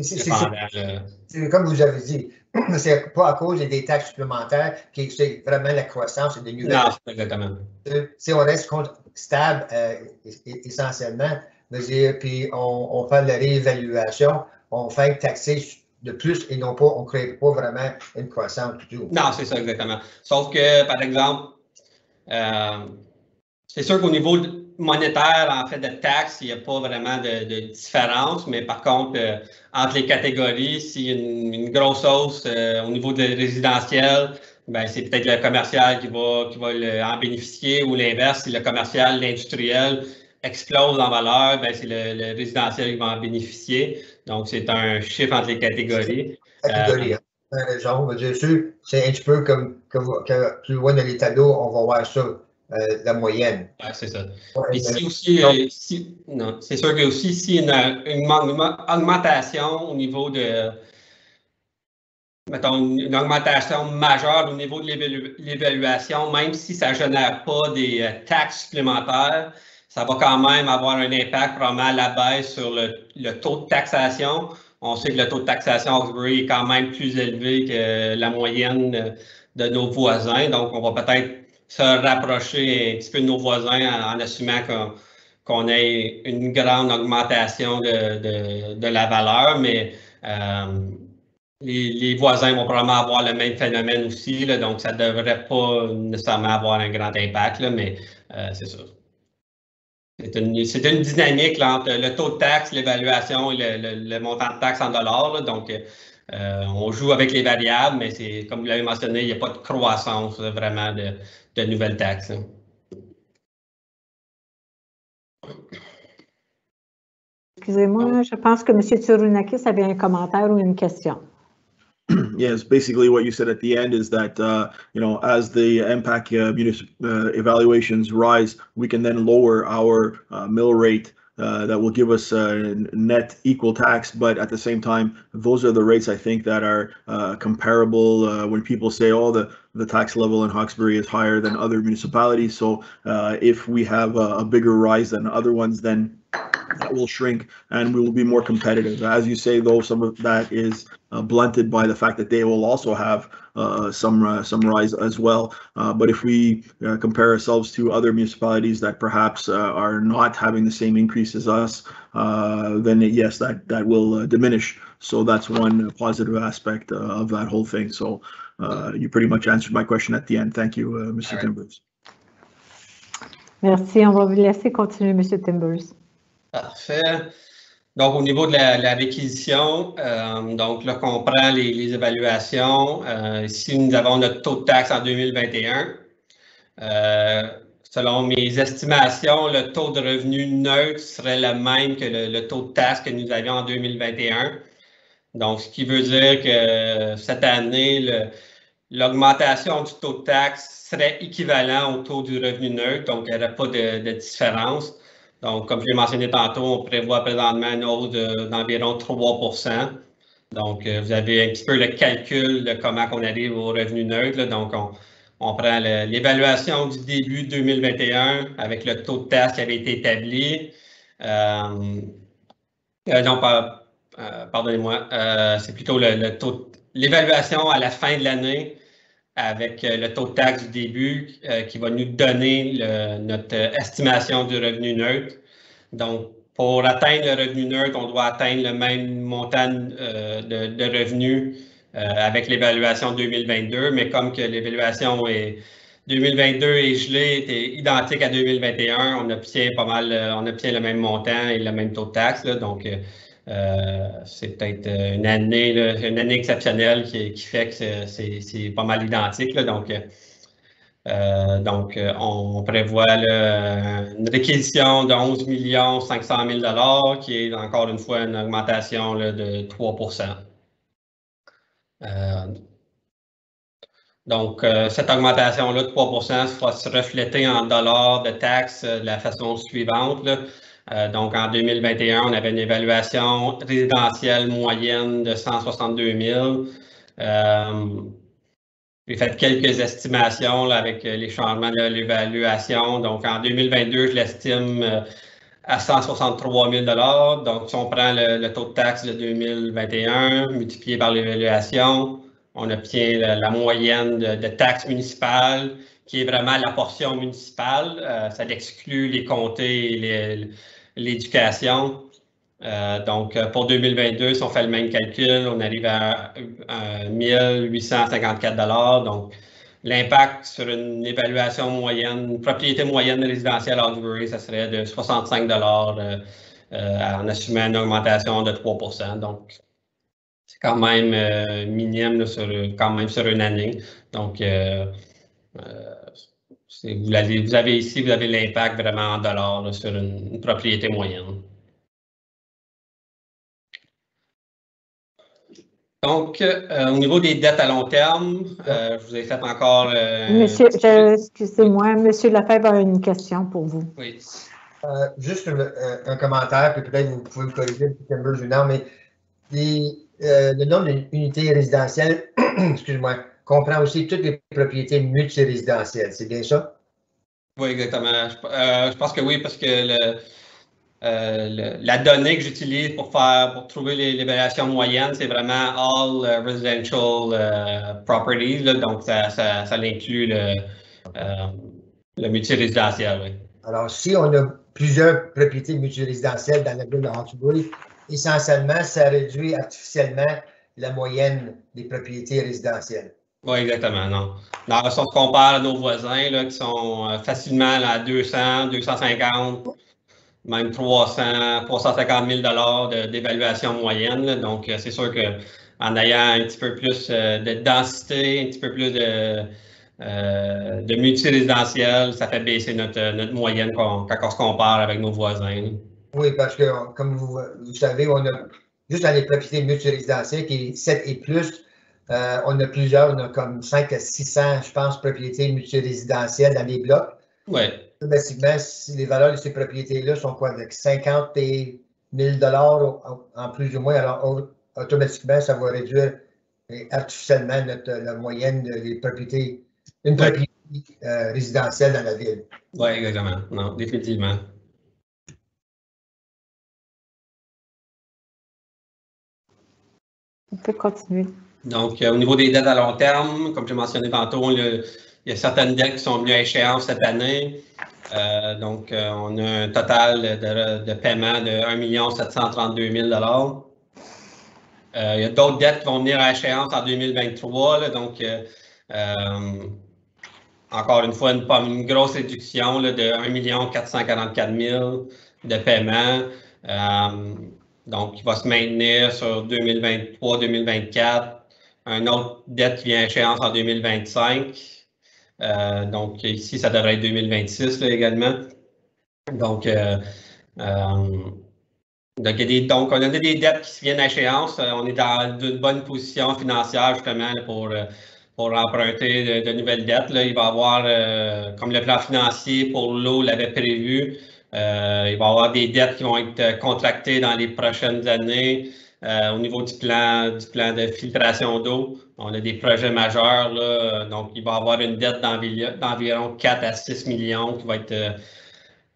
D: c'est comme vous avez dit, c'est pas à cause des taxes supplémentaires que c'est vraiment la croissance et des nouvelles.
E: Non, exactement.
D: Si on reste stable essentiellement, puis on fait la réévaluation, on fait taxer de plus et non pas, on ne crée pas vraiment une croissance du tout.
E: Non, c'est ça, exactement. Sauf que, par exemple, c'est sûr qu'au niveau monétaire, en fait, de taxes, il n'y a pas vraiment de différence, mais par contre, entre les catégories, s'il y a une grosse hausse au niveau de résidentiel, ben, c'est peut-être le commercial qui va en bénéficier, ou l'inverse, si le commercial, l'industriel explose en valeur, ben, c'est le résidentiel qui va en bénéficier. Donc, c'est un chiffre entre les catégories.
D: Catégorie, genre, c'est un petit peu comme plus loin dans les tableaux, on va voir ça. La moyenne.
E: Ouais, c'est ça. Et si aussi, c'est sûr que aussi, s'il y a une augmentation au niveau de, mettons, une augmentation majeure au niveau de l'évaluation, même si ça ne génère pas des taxes supplémentaires, ça va quand même avoir un impact probablement à la baisse sur le taux de taxation. On sait que le taux de taxation à Hawkesbury est quand même plus élevé que la moyenne de nos voisins. Donc, on va peut-être se rapprocher un petit peu de nos voisins en assumant qu'on ait une grande augmentation de la valeur, mais les voisins vont probablement avoir le même phénomène aussi, là, donc ça ne devrait pas nécessairement avoir un grand impact, là, mais c'est ça. C'est une dynamique là, entre le taux de taxe, l'évaluation et le montant de taxe en dollars. Là, donc, on joue avec les variables, mais c'est comme vous l'avez mentionné, il n'y a pas de croissance vraiment de nouvelles taxes. Hein.
B: Excusez-moi, je pense que M. Tsurunakis avait un commentaire ou une question.
H: Yes, basically what you said at the end is that, as the MPAC evaluations rise, we can then lower our mill rate that will give us net equal tax, but at the same time, those are the rates I think that are comparable when people say, oh, the tax level in Hawkesbury is higher than other municipalities. So if we have a bigger rise than other ones, then that will shrink and we will be more competitive. As you say, though, some of that is blunted by the fact that they will also have some rise as well. But if we compare ourselves to other municipalities that perhaps are not having the same increase as us, then yes, that will diminish. So that's one positive aspect of that whole thing. So you pretty much answered my question at the end. Thank you, Mr. Timbers.
B: Merci. On va vous laisser continuer, M. Timbers.
E: Parfait. Donc, au niveau de la réquisition, donc là, qu'on prend les évaluations, ici, nous avons notre taux de taxe en 2021. Selon mes estimations, le taux de revenu neutre serait le même que le taux de taxe que nous avions en 2021. Donc, ce qui veut dire que cette année, l'augmentation du taux de taxe serait équivalent au taux du revenu neutre, donc il n'y aurait pas de différence. Donc, comme je l'ai mentionné tantôt, on prévoit présentement une hausse d'environ 3%. Donc, vous avez un petit peu le calcul de comment on arrive au revenu neutre. Là. Donc, on prend l'évaluation du début 2021 avec le taux de taxe qui avait été établi. Non, pardonnez-moi, c'est plutôt l'évaluation à la fin de l'année avec le taux de taxe du début qui va nous donner notre estimation du revenu neutre. Donc, pour atteindre le revenu neutre, on doit atteindre le même montant de revenus avec l'évaluation 2022, mais comme que l'évaluation 2022 est gelée, est identique à 2021, on obtient le même montant et le même taux de taxe. Là, donc, c'est peut-être une année exceptionnelle qui fait que c'est pas mal identique. Là, donc, on prévoit une réquisition de 11 500 000 $ qui est encore une fois une augmentation là, de 3%. Donc, cette augmentation-là de 3% va se refléter en dollars de taxes de la façon suivante. Là. Donc, en 2021, on avait une évaluation résidentielle moyenne de 162 000. J'ai fait quelques estimations là, avec les changements de l'évaluation. Donc, en 2022, je l'estime à 163 000 $. Donc, si on prend le taux de taxe de 2021 multiplié par l'évaluation, on obtient la moyenne de taxes municipales, qui est vraiment la portion municipale. Ça exclut les comtés et l'éducation. Donc, pour 2022, si on fait le même calcul, on arrive à 1 854 $. Donc, l'impact sur une évaluation moyenne, une propriété moyenne résidentielle à Hawkesbury, ça serait de 65 $ en assumant une augmentation de 3%. Donc, c'est quand même minime sur une année. Donc, vous avez ici, vous avez l'impact vraiment en dollars là, sur une propriété moyenne. Donc, au niveau des dettes à long terme, je vous ai fait encore...
B: Monsieur, excusez-moi, M. Lefebvre a une question pour vous.
E: Oui.
D: Juste un commentaire, puis peut-être vous pouvez me corriger, mais le nombre d'unités résidentielles, excusez-moi, comprend aussi toutes les propriétés multirésidentielles, c'est bien ça?
E: Oui, exactement. Je pense que oui, parce que la donnée que j'utilise pour trouver l'évaluation moyenne, c'est vraiment all residential properties, là, donc ça inclut le multirésidentiel. Oui.
D: Alors, si on a plusieurs propriétés multirésidentielles dans la ville de Hawkesbury, essentiellement, ça réduit artificiellement la moyenne des propriétés résidentielles.
E: Oui, exactement, non. Alors, si on se compare à nos voisins là, qui sont facilement là, à 200, 250, même 300, 350 000 $ d'évaluation moyenne. Là. Donc, c'est sûr qu'en ayant un petit peu plus de densité, un petit peu plus de multirésidentiel, ça fait baisser notre moyenne quand on se compare avec nos voisins. Là.
D: Oui, parce que, comme vous savez, on a juste dans les propriétés multirésidentielles qui est 7 et plus, on a plusieurs, on a comme 5 à 600, je pense, propriétés multirésidentielles dans les blocs.
E: Oui.
D: automatiquement, si les valeurs de ces propriétés-là sont quoi, avec 50 000 en plus ou moins, alors automatiquement, ça va réduire artificiellement la moyenne des propriétés, une propriété résidentielle dans la ville.
E: Oui, exactement. Non, définitivement.
B: On peut continuer.
E: Donc, au niveau des dettes à long terme, comme j'ai mentionné tantôt, il y a certaines dettes qui sont venues à échéance cette année. Donc, on a un total de paiement de 1 732 000 il y a d'autres dettes qui vont venir à échéance en 2023. Là, donc, encore une fois, une grosse réduction là, de 1 444 000 de paiement. Donc, il va se maintenir sur 2023-2024. Un autre dette qui vient à échéance en 2025. Donc, ici, ça devrait être 2026 là, également. Donc, donc, on a des dettes qui viennent à échéance. On est dans une bonne position financière, justement, pour emprunter de nouvelles dettes. Là. Il va y avoir, comme le plan financier pour l'eau l'avait prévu, il va y avoir des dettes qui vont être contractées dans les prochaines années. Au niveau du plan de filtration d'eau, on a des projets majeurs. Là, donc, il va y avoir une dette d'environ 4 à 6 millions qui va être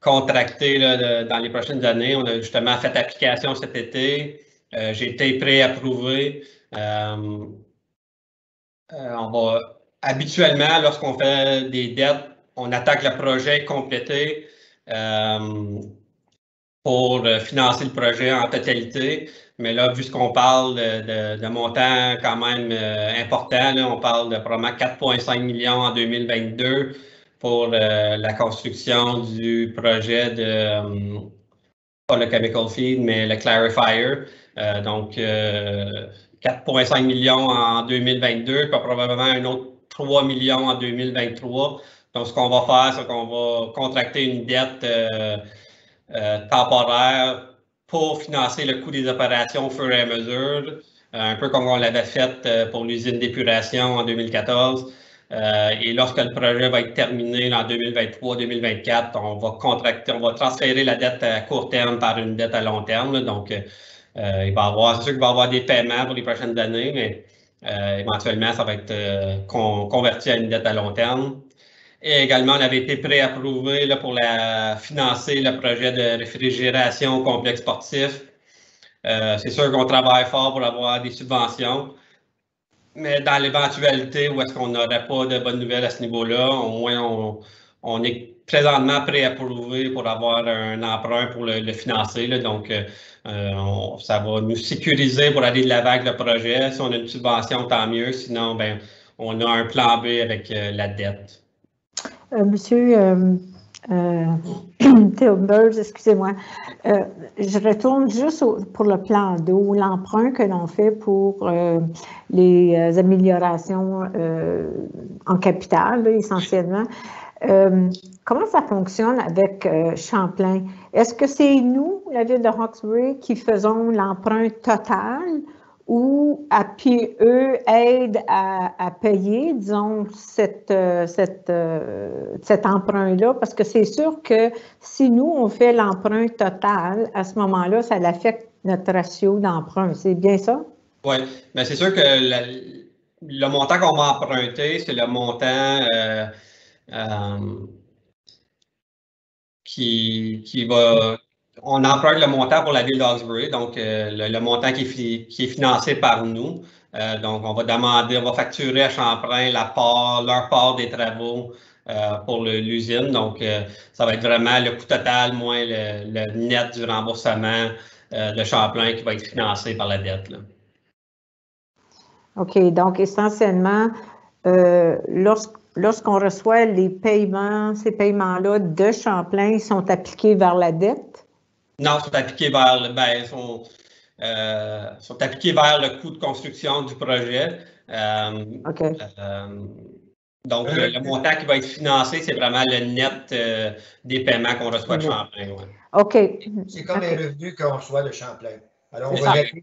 E: contractée là, dans les prochaines années. On a justement fait application cet été. J'ai été préapprouvé. Habituellement, lorsqu'on fait des dettes, on attaque le projet complété pour financer le projet en totalité. Mais là, vu qu'on parle de montants quand même importants, là, on parle de probablement 4,5 millions en 2022 pour la construction du projet de, pas le Chemical Feed, mais le Clarifier. Donc, 4,5 millions en 2022, puis probablement un autre 3 millions en 2023. Donc, ce qu'on va faire, c'est qu'on va contracter une dette temporaire pour financer le coût des opérations au fur et à mesure, un peu comme on l'avait fait pour l'usine d'épuration en 2014. Et lorsque le projet va être terminé en 2023-2024, on va transférer la dette à court terme par une dette à long terme. Là. Donc, c'est sûr qu'il va y avoir des paiements pour les prochaines années, mais éventuellement, ça va être converti à une dette à long terme. Et également, on avait été préapprouvé là, pour financer le projet de réfrigération au complexe sportif. C'est sûr qu'on travaille fort pour avoir des subventions, mais dans l'éventualité où est-ce qu'on n'aurait pas de bonnes nouvelles à ce niveau-là, au moins on est présentement préapprouvé pour avoir un emprunt pour le financer. Là, donc, ça va nous sécuriser pour aller de l'avant avec le projet. Si on a une subvention, tant mieux. Sinon, ben, on a un plan B avec la dette.
B: Monsieur Tilburg, excusez-moi. Je retourne juste pour le plan d'eau, l'emprunt que l'on fait pour les améliorations en capital, là, essentiellement. Comment ça fonctionne avec Champlain? Est-ce que c'est nous, la ville de Hawkesbury, qui faisons l'emprunt total ou eux aident à payer, disons, cet emprunt-là? Parce que c'est sûr que si nous, on fait l'emprunt total, à ce moment-là, ça affecte notre ratio d'emprunt. C'est bien ça?
E: Oui, mais c'est sûr que le montant qu'on va emprunter, c'est le montant qui va... On emprunte le montant pour la ville d'Hawkesbury, donc le montant qui est financé par nous. Donc, on va facturer à Champlain leur part des travaux pour l'usine. Donc, ça va être vraiment le coût total moins le net du remboursement de Champlain qui va être financé par la dette. Là.
B: OK. Donc, essentiellement, lorsqu'on reçoit les paiements, ces paiements-là de Champlain, ils sont appliqués vers la dette?
E: Non, sont appliqués vers sont appliqués vers le coût de construction du projet.
B: OK.
E: Donc, le montant qui va être financé, c'est vraiment le net des paiements qu'on reçoit de Champlain. Ouais.
B: OK.
D: C'est comme les revenus qu'on reçoit de Champlain. Alors, on va mettre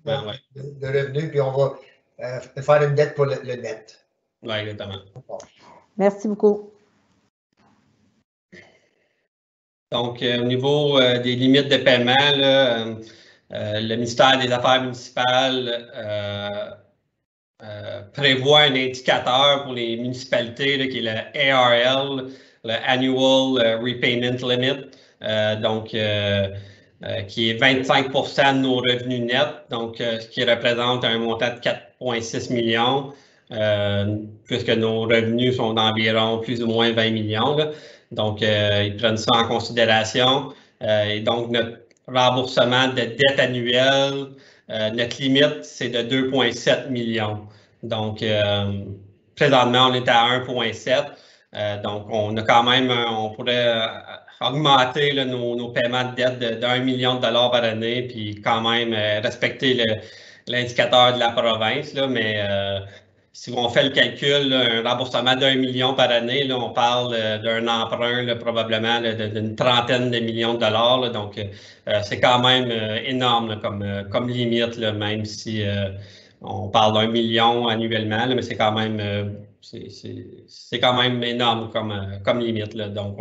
D: le revenu, puis on va faire une dette pour le net.
E: Oui, exactement.
B: Merci beaucoup.
E: Donc, au niveau des limites de paiement, là, le ministère des Affaires municipales prévoit un indicateur pour les municipalités là, qui est le ARL, le Annual Repayment Limit, qui est 25% de nos revenus nets, donc ce qui représente un montant de 4,6 millions, puisque nos revenus sont d'environ plus ou moins 20 millions. Là. Donc, ils prennent ça en considération. Et donc, notre remboursement de dette annuelle, notre limite, c'est de 2,7 millions. Donc, présentement, on est à 1,7. Donc, on a quand même, on pourrait augmenter là, nos paiements de dette d'1 million de dollars par année, puis quand même respecter l'indicateur de la province. Là, mais si on fait le calcul, là, un remboursement d'1 million par année, là, on parle d'un emprunt là, probablement d'une trentaine de millions de dollars. Là, donc, c'est quand même énorme là, comme limite, là, même si on parle d'1 million annuellement, là, mais c'est quand même énorme comme limite. Là. Donc,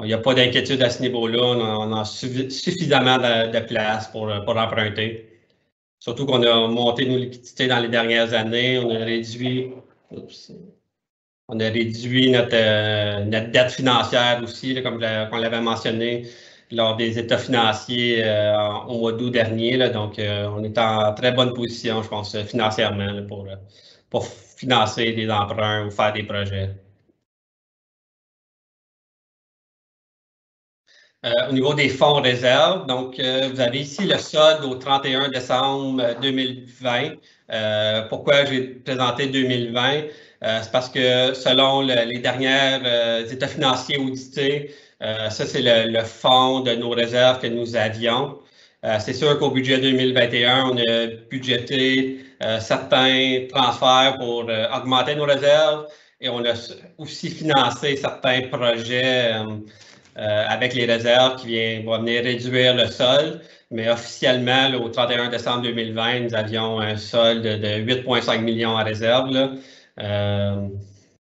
E: il n'y a pas d'inquiétude à ce niveau-là. On a suffisamment de place pour emprunter. Surtout qu'on a monté nos liquidités dans les dernières années. On a réduit notre dette financière aussi, là, comme on l'avait mentionné lors des états financiers au mois d'août dernier. Là, donc, on est en très bonne position, je pense, financièrement là, pour financer des emprunts ou faire des projets. Au niveau des fonds réserves, donc vous avez ici le solde au 31 décembre 2020. Pourquoi j'ai présenté 2020? C'est parce que selon les dernières états financiers audités, ça c'est le fonds de nos réserves que nous avions. C'est sûr qu'au budget 2021, on a budgété certains transferts pour augmenter nos réserves et on a aussi financé certains projets avec les réserves qui vont venir réduire le solde. Mais officiellement, là, au 31 décembre 2020, nous avions un solde de 8,5 millions en réserve. Là.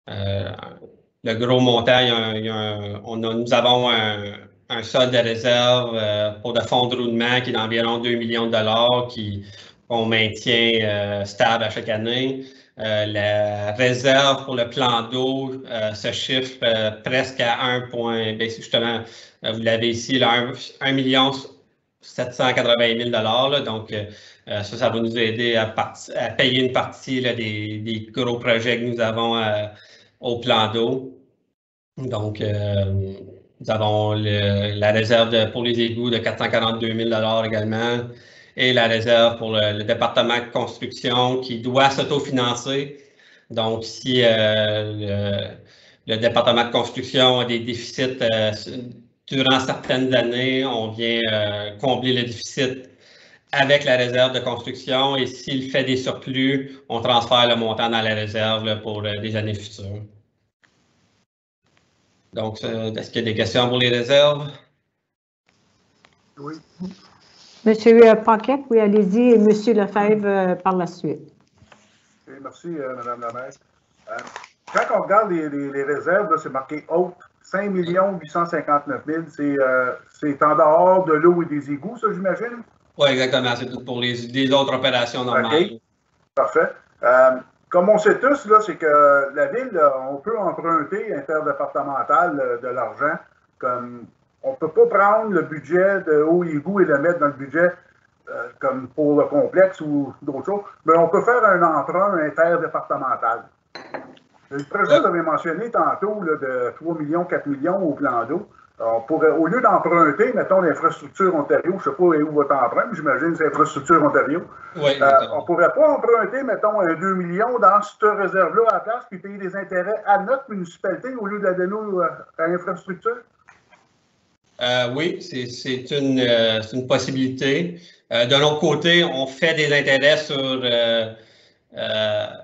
E: Le gros montant, nous avons un solde de réserve pour de fonds de roulement qui est d'environ 2 millions de dollars qu'on maintient stable à chaque année. La réserve pour le plan d'eau se chiffre presque à 1 point. Bien, justement, vous l'avez ici, là, 1 780 000 $. Donc, ça va nous aider à payer une partie là, des gros projets que nous avons au plan d'eau. Donc, nous avons la réserve pour les égouts de 442 000 $ également et la réserve pour le département de construction qui doit s'autofinancer. Donc, si le département de construction a des déficits durant certaines années, on vient combler le déficit avec la réserve de construction et s'il fait des surplus, on transfère le montant dans la réserve là, pour des années futures. Donc, est-ce qu'il y a des questions pour les réserves?
F: Oui.
B: Monsieur Paquette, oui, allez-y, et Monsieur Lefebvre par la suite.
F: Okay, merci, Mme la maire. Quand on regarde les réserves, c'est marqué haute, 5 859 000. C'est en dehors de l'eau et des égouts, ça, j'imagine?
E: Oui, exactement. C'est tout pour les autres opérations normales. Okay.
F: Parfait. Comme on sait tous, c'est que la Ville, on peut emprunter interdépartemental de l'argent. Comme on ne peut pas prendre le budget de eau et égout et le mettre dans le budget comme pour le complexe ou d'autres choses, mais on peut faire un emprunt interdépartemental. Le projet, vous avez mentionné tantôt là, de 3 millions, 4 millions au plan d'eau. Au lieu d'emprunter, mettons, l'infrastructure Ontario, je ne sais pas où votre emprunt, mais j'imagine que c'est l'infrastructure Ontario.
E: Oui,
F: on ne pourrait pas emprunter, mettons, un 2 millions dans cette réserve-là à la place, puis payer des intérêts à notre municipalité au lieu de la donner à l'infrastructure?
E: Oui, c'est une possibilité. D'un autre côté, on fait des intérêts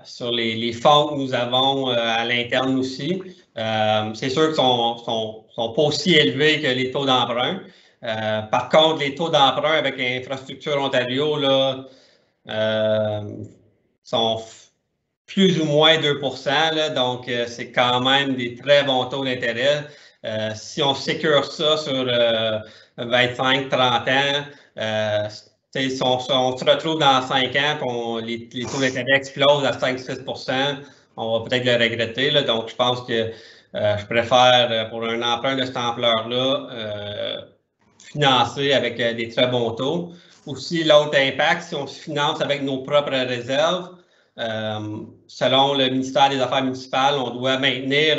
E: sur les fonds que nous avons à l'interne aussi. C'est sûr qu'ils sont pas aussi élevés que les taux d'emprunt. Par contre, les taux d'emprunt avec Infrastructure Ontario là, sont plus ou moins 2 %, là, donc c'est quand même des très bons taux d'intérêt. Si on sécure ça sur 25-30 ans, si on se retrouve dans 5 ans et les taux d'intérêt explosent à 5-6 %, on va peut-être le regretter. Là. Donc, je pense que je préfère, pour un emprunt de cette ampleur-là, financer avec des très bons taux. Aussi, l'autre impact, si on se finance avec nos propres réserves, selon le ministère des Affaires municipales, on doit maintenir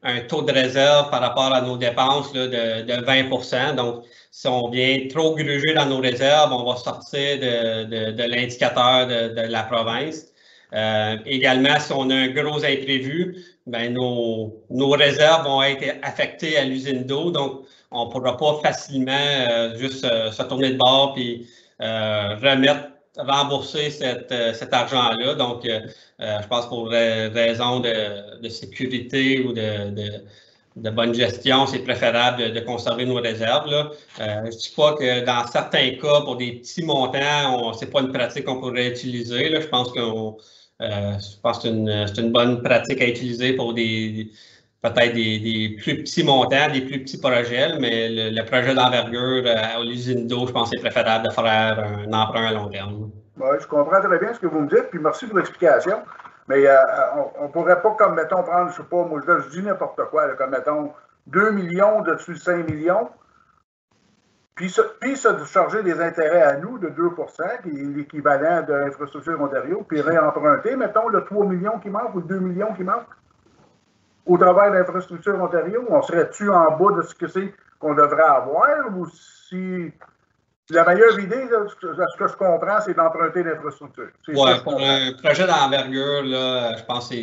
E: un taux de réserve par rapport à nos dépenses là, de 20 %. Donc, si on vient trop gruger dans nos réserves, on va sortir de l'indicateur de la province. Également, si on a un gros imprévu, ben nos réserves vont être affectées à l'usine d'eau. Donc, on ne pourra pas facilement juste se tourner de bord et rembourser cet argent-là. Donc, je pense pour raison de sécurité ou de bonne gestion, c'est préférable de conserver nos réserves. Là. Je ne dis pas que dans certains cas, pour des petits montants, ce n'est pas une pratique qu'on pourrait utiliser. Là. Je pense que c'est une bonne pratique à utiliser pour peut-être des plus petits montants, des plus petits projets, mais le projet d'envergure à l'usine d'eau, je pense que c'est préférable de faire un emprunt à long terme.
F: Oui, je comprends très bien ce que vous me dites, puis merci pour l'explication. Mais on ne pourrait pas, comme mettons, prendre, je ne sais pas, moi je dis n'importe quoi, là, comme mettons 2 millions dessus 5 millions, puis se charger des intérêts à nous de 2 %, qui est l'équivalent de l'Infrastructure Ontario, puis réemprunter, mettons, le 3 millions qui manque ou le 2 millions qui manque au travers de l'Infrastructure Ontario. On serait-tu en bas de ce que c'est qu'on devrait avoir, ou si la meilleure idée, là, ce que je comprends, c'est d'emprunter l'infrastructure.
E: Oui, pour un projet d'envergure, je pense que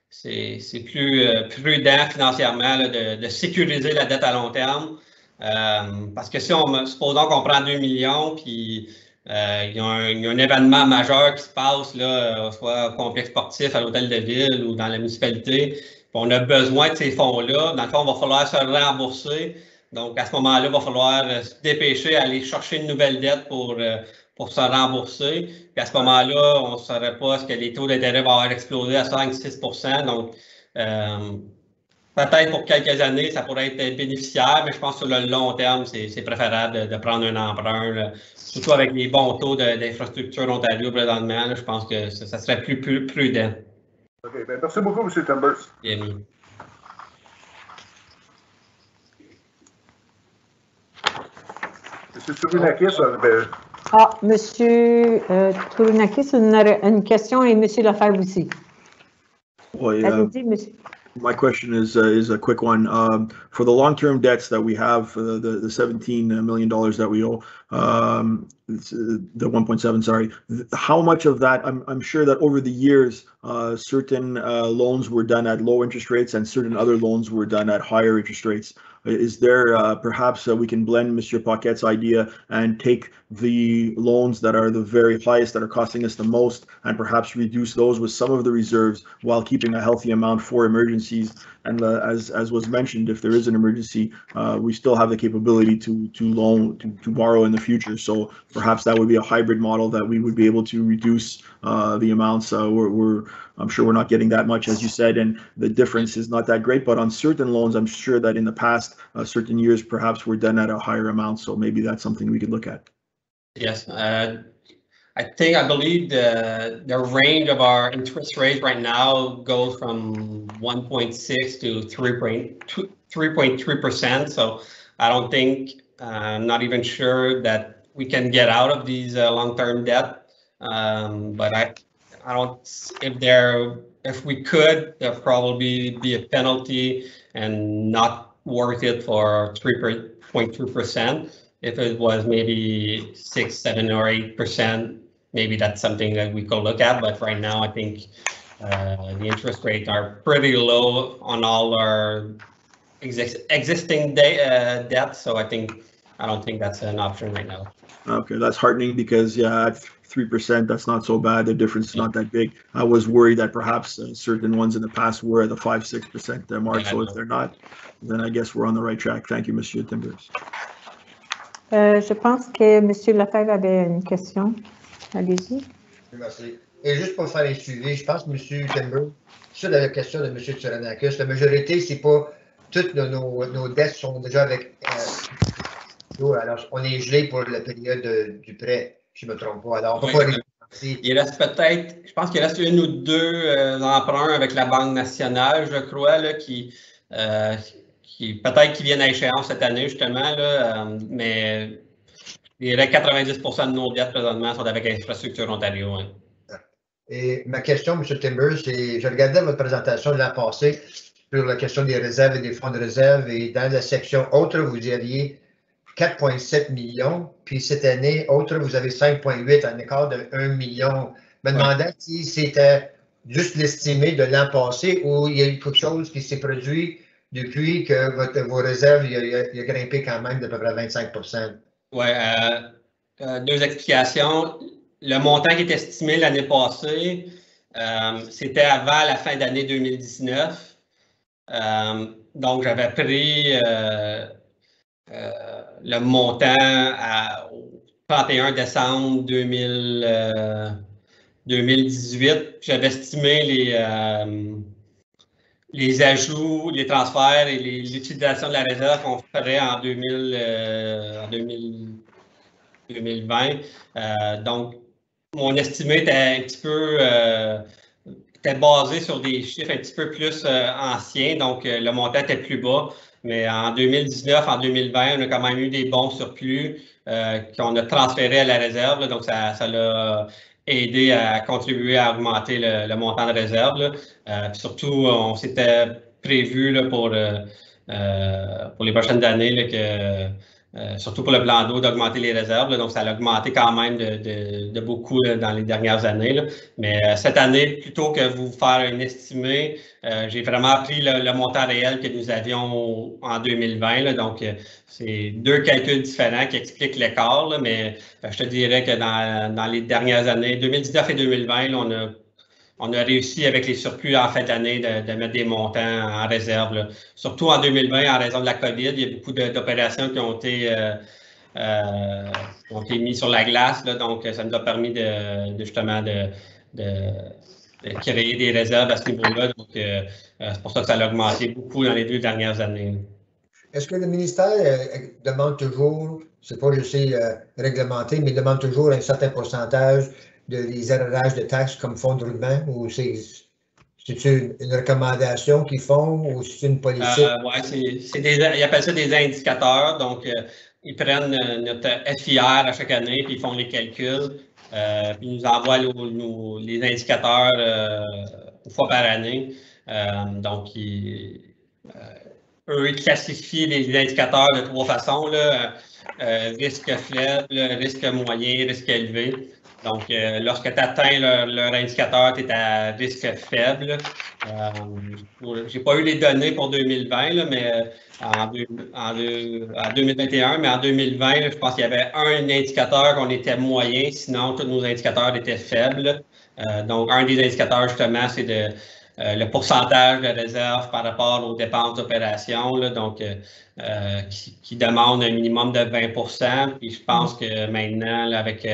E: c'est plus prudent financièrement là, de sécuriser la dette à long terme. Parce que si supposons qu'on prend 2 millions, puis il y a un événement majeur qui se passe, là, soit au complexe sportif, à l'hôtel de ville ou dans la municipalité, puis on a besoin de ces fonds-là. Dans le fond, il va falloir se rembourser. Donc, à ce moment-là, il va falloir se dépêcher, aller chercher une nouvelle dette pour se rembourser. Puis à ce moment-là, on ne saurait pas est-ce que les taux d'intérêt vont avoir explosé à 5-6 %. Donc, peut-être pour quelques années, ça pourrait être bénéficiaire, mais je pense que sur le long terme, c'est préférable de prendre un emprunt, là, surtout avec les bons taux d'infrastructure Ontario présentement. Là, je pense que ça serait plus prudent.
F: OK. Ben, merci beaucoup, M. Timbers.
E: Bien mis.
F: M. Tourounakis,
B: M. Tourounakis, une question et M. Lefebvre aussi.
H: Well,
B: Allez-y, monsieur.
H: My question is a quick one. For the long-term debts that we have, the $17 million that we owe, the 1.7, sorry, how much of that? I'm sure that over the years, certain loans were done at low interest rates and certain other loans were done at higher interest rates. Is there perhaps we can blend Mr. Paquette's idea and take the loans that are the very highest, that are costing us the most, and perhaps reduce those with some of the reserves while keeping a healthy amount for emergencies? And as was mentioned, if there is an emergency, we still have the capability to borrow in the future. So perhaps that would be a hybrid model that we would be able to reduce the amounts. I'm sure we're not getting that much, as you said, and the difference is not that great. But on certain loans, I'm sure that in the past, certain years perhaps were done at a higher amount. So maybe that's something we could look at.
E: Yes. I believe the range of our interest rate right now goes from 1.6 to 3.3%. So I don't think, I'm not even sure that we can get out of these long-term debt. But I don't, if we could, there'd probably be a penalty and not worth it for 3.2%. If it was maybe 6, 7, or 8%, maybe that's something that we could look at. But right now, I think the interest rates are pretty low on all our existing debt. So I don't think that's an option right now.
H: Okay, that's heartening because yeah, at 3%, that's not so bad. The difference is not that big. I was worried that perhaps certain ones in the past were at the 5-6% mark. So if they're not, then I guess we're on the right track. Thank you, Monsieur Timbers.
B: Je pense que M. Lefebvre avait une question. Allez-y.
D: Merci. Et juste pour faire un suivi, je pense que M. Timbers, sur la question de M. Tourounakis, la majorité, c'est pas toutes nos dettes sont déjà avec alors on est gelé pour la période du prêt, si je ne me trompe pas. Alors, on peut pas refinancer.
E: Il reste peut-être, je pense qu'il reste une ou deux emprunts avec la Banque nationale, je crois, là, qui peut-être qui viennent à échéance cette année, justement, là, mais je dirais 90% de nos dettes présentement sont avec Infrastructure Ontario. Hein.
D: Et ma question, M. Timbers, c'est, je regardais votre présentation de l'an passé sur la question des réserves et des fonds de réserve, et dans la section autres, vous aviez 4,7 millions, puis cette année, autres, vous avez 5,8, un écart de 1 million. Je me demandais si c'était juste l'estimé de l'an passé ou il y a eu quelque chose qui s'est produit depuis que vos réserves il a grimpé quand même d'à peu près 25%.
E: Oui, deux explications. Le montant qui est estimé l'année passée, c'était avant la fin d'année 2019. Donc, j'avais pris le montant au 31 décembre 2018. J'avais estimé les ajouts, les transferts et l'utilisation de la réserve qu'on ferait en 2020. Donc, mon estimé était un petit peu était basé sur des chiffres un petit peu plus anciens, donc le montant était plus bas. Mais en 2019, en 2020, on a quand même eu des bons surplus qu'on a transférés à la réserve. Là, donc, ça l'a aidé à contribuer à augmenter le montant de réserve. Surtout, on s'était prévu là, pour les prochaines années là, que surtout pour le plan d'eau, d'augmenter les réserves. Là, donc, ça a augmenté quand même de beaucoup là, dans les dernières années. Là. Mais cette année, plutôt que vous faire un estimé, j'ai vraiment pris le montant réel que nous avions en 2020. Là. Donc, c'est deux calculs différents qui expliquent l'écart. Mais je te dirais que dans les dernières années, 2019 et 2020, là, on a réussi avec les surplus en fin d'année de mettre des montants en réserve. Là. Surtout en 2020, en raison de la COVID, il y a beaucoup d'opérations qui ont été mises sur la glace. Là, donc, ça nous a permis justement de créer des réserves à ce niveau-là. Donc, c'est pour ça que ça a augmenté beaucoup dans les 2 dernières années.
D: Est-ce que le ministère demande toujours, c'est pas, je sais, réglementé, mais demande toujours un certain pourcentage des arrérages de taxes comme fonds de roulement, ou c'est une recommandation qu'ils font ou c'est une politique?
E: Oui, ils appellent ça des indicateurs. Donc, ils prennent notre FIR à chaque année, puis ils font les calculs, puis ils nous envoient les indicateurs une fois par année. Donc, eux, ils classifient les indicateurs de 3 façons, là, risque faible, risque moyen, risque élevé. Donc, lorsque tu atteins leur indicateur, tu es à risque faible. Je n'ai pas eu les données pour 2020, là, mais en 2021, mais en 2020, là, je pense qu'il y avait un indicateur qu'on était moyen, sinon tous nos indicateurs étaient faibles. Donc, un des indicateurs, justement, c'est le pourcentage de réserve par rapport aux dépenses d'opération, donc qui demande un minimum de 20%. Puis je pense que maintenant, là, avec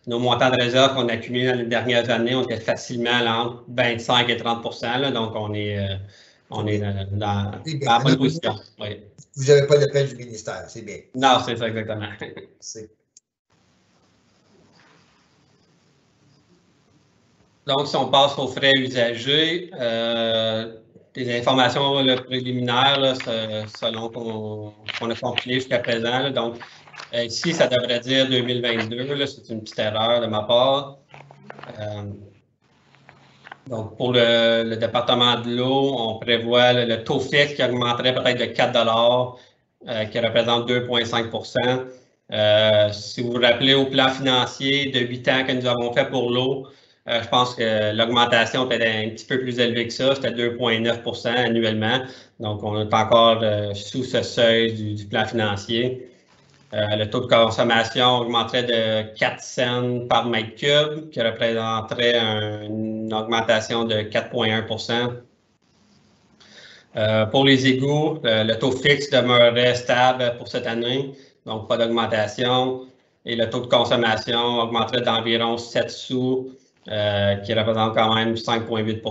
E: nos montants de réserve qu'on a accumulés dans les dernières années, on était facilement entre 25 et 30%. Là, donc, on est dans la bonne position. Oui.
D: Vous n'avez pas d'appel du ministère, c'est bien.
E: Non, c'est ça exactement. Donc, si on passe aux frais usagers, des informations là, préliminaires là, selon qu'on a compilé jusqu'à présent. Là, donc, ici, ça devrait dire 2022. C'est une petite erreur de ma part. Donc, pour le département de l'eau, on prévoit le taux fixe qui augmenterait peut-être de 4 qui représente 2,5 si vous vous rappelez au plan financier de 8 ans que nous avons fait pour l'eau, je pense que l'augmentation était un petit peu plus élevée que ça, c'était 2,9 annuellement. Donc, on est encore sous ce seuil du plan financier. Le taux de consommation augmenterait de 4 cents par mètre cube, qui représenterait une augmentation de 4,1 pour les égouts, le taux fixe demeurerait stable pour cette année, donc pas d'augmentation. Et le taux de consommation augmenterait d'environ 7 sous, qui représente quand même 5,8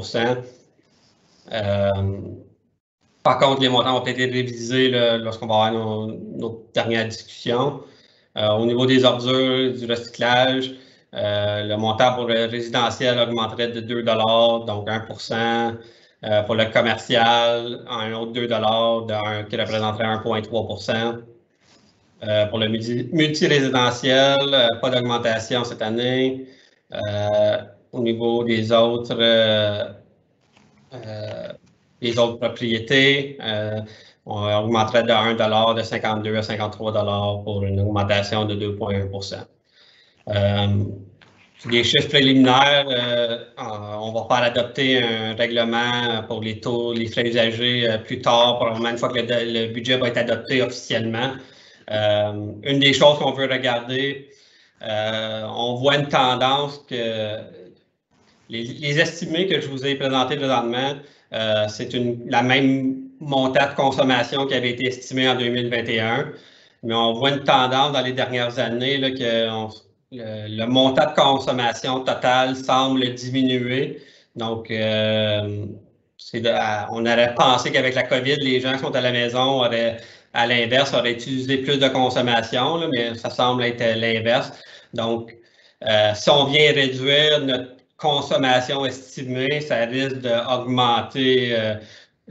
E: Je par contre, les montants vont peut-être être révisés là, lorsqu'on va avoir nos dernières discussions. Au niveau des ordures, du recyclage, le montant pour le résidentiel augmenterait de 2 $, donc 1 pour le commercial, un autre 2 $, qui représenterait 1,3 pour le multirésidentiel, pas d'augmentation cette année. Au niveau des autres propriétés, on augmenterait de 1 $, de 52 à 53 $ pour une augmentation de 2,1 Les chiffres préliminaires, on va faire adopter un règlement pour les taux, les frais usagers plus tard, probablement une fois que le budget va être adopté officiellement. Une des choses qu'on veut regarder, on voit une tendance que les estimés que je vous ai présentés présentement, c'est la même montant de consommation qui avait été estimé en 2021, mais on voit une tendance dans les dernières années là, que le montant de consommation totale semble diminuer. Donc, on aurait pensé qu'avec la COVID, les gens qui sont à la maison auraient, à l'inverse, auraient utilisé plus de consommation, là, mais ça semble être l'inverse. Donc, si on vient réduire notre consommation estimée, ça risque d'augmenter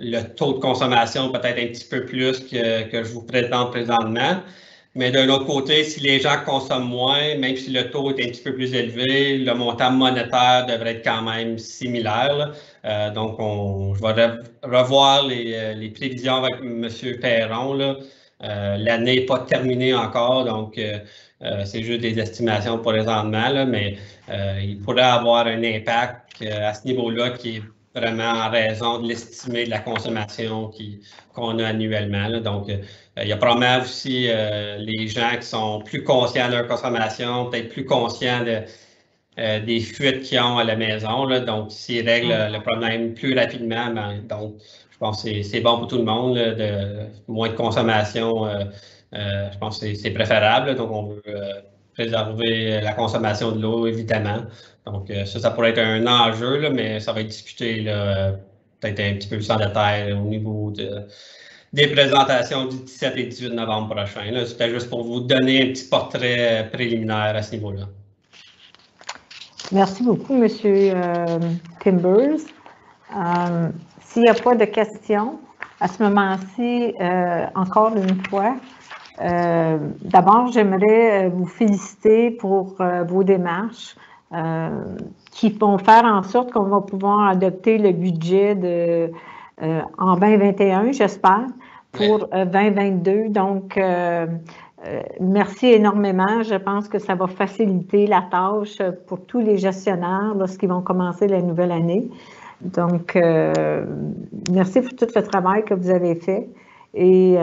E: le taux de consommation peut-être un petit peu plus que je vous présente présentement. Mais d'un autre côté, si les gens consomment moins, même si le taux est un petit peu plus élevé, le montant monétaire devrait être quand même similaire. Donc, je vais revoir les prévisions avec M. Perron. L'année n'est pas terminée encore, donc c'est juste des estimations pour présentement, là, mais il pourrait avoir un impact à ce niveau-là qui est vraiment en raison de l'estimé de la consommation qu'on a annuellement. Là. Donc, il y a probablement aussi les gens qui sont plus conscients de leur consommation, peut-être plus conscients des fuites qu'ils ont à la maison. Là. Donc, s'ils règlent le problème plus rapidement, donc, je pense que c'est bon pour tout le monde, là, de moins de consommation. Je pense que c'est préférable. Là. Donc, on veut préserver la consommation de l'eau, évidemment. Donc, ça pourrait être un enjeu, là, mais ça va être discuté peut-être un petit peu plus en détail au niveau des présentations du 17 et 18 novembre prochain. C'était juste pour vous donner un petit portrait préliminaire à ce niveau-là.
B: Merci beaucoup, M. Timbers. S'il n'y a pas de questions, à ce moment-ci, encore une fois, d'abord, j'aimerais vous féliciter pour vos démarches qui vont faire en sorte qu'on va pouvoir adopter le budget en 2021, j'espère, pour 2022. Donc, merci énormément. Je pense que ça va faciliter la tâche pour tous les gestionnaires lorsqu'ils vont commencer la nouvelle année. Donc, merci pour tout le travail que vous avez fait. Et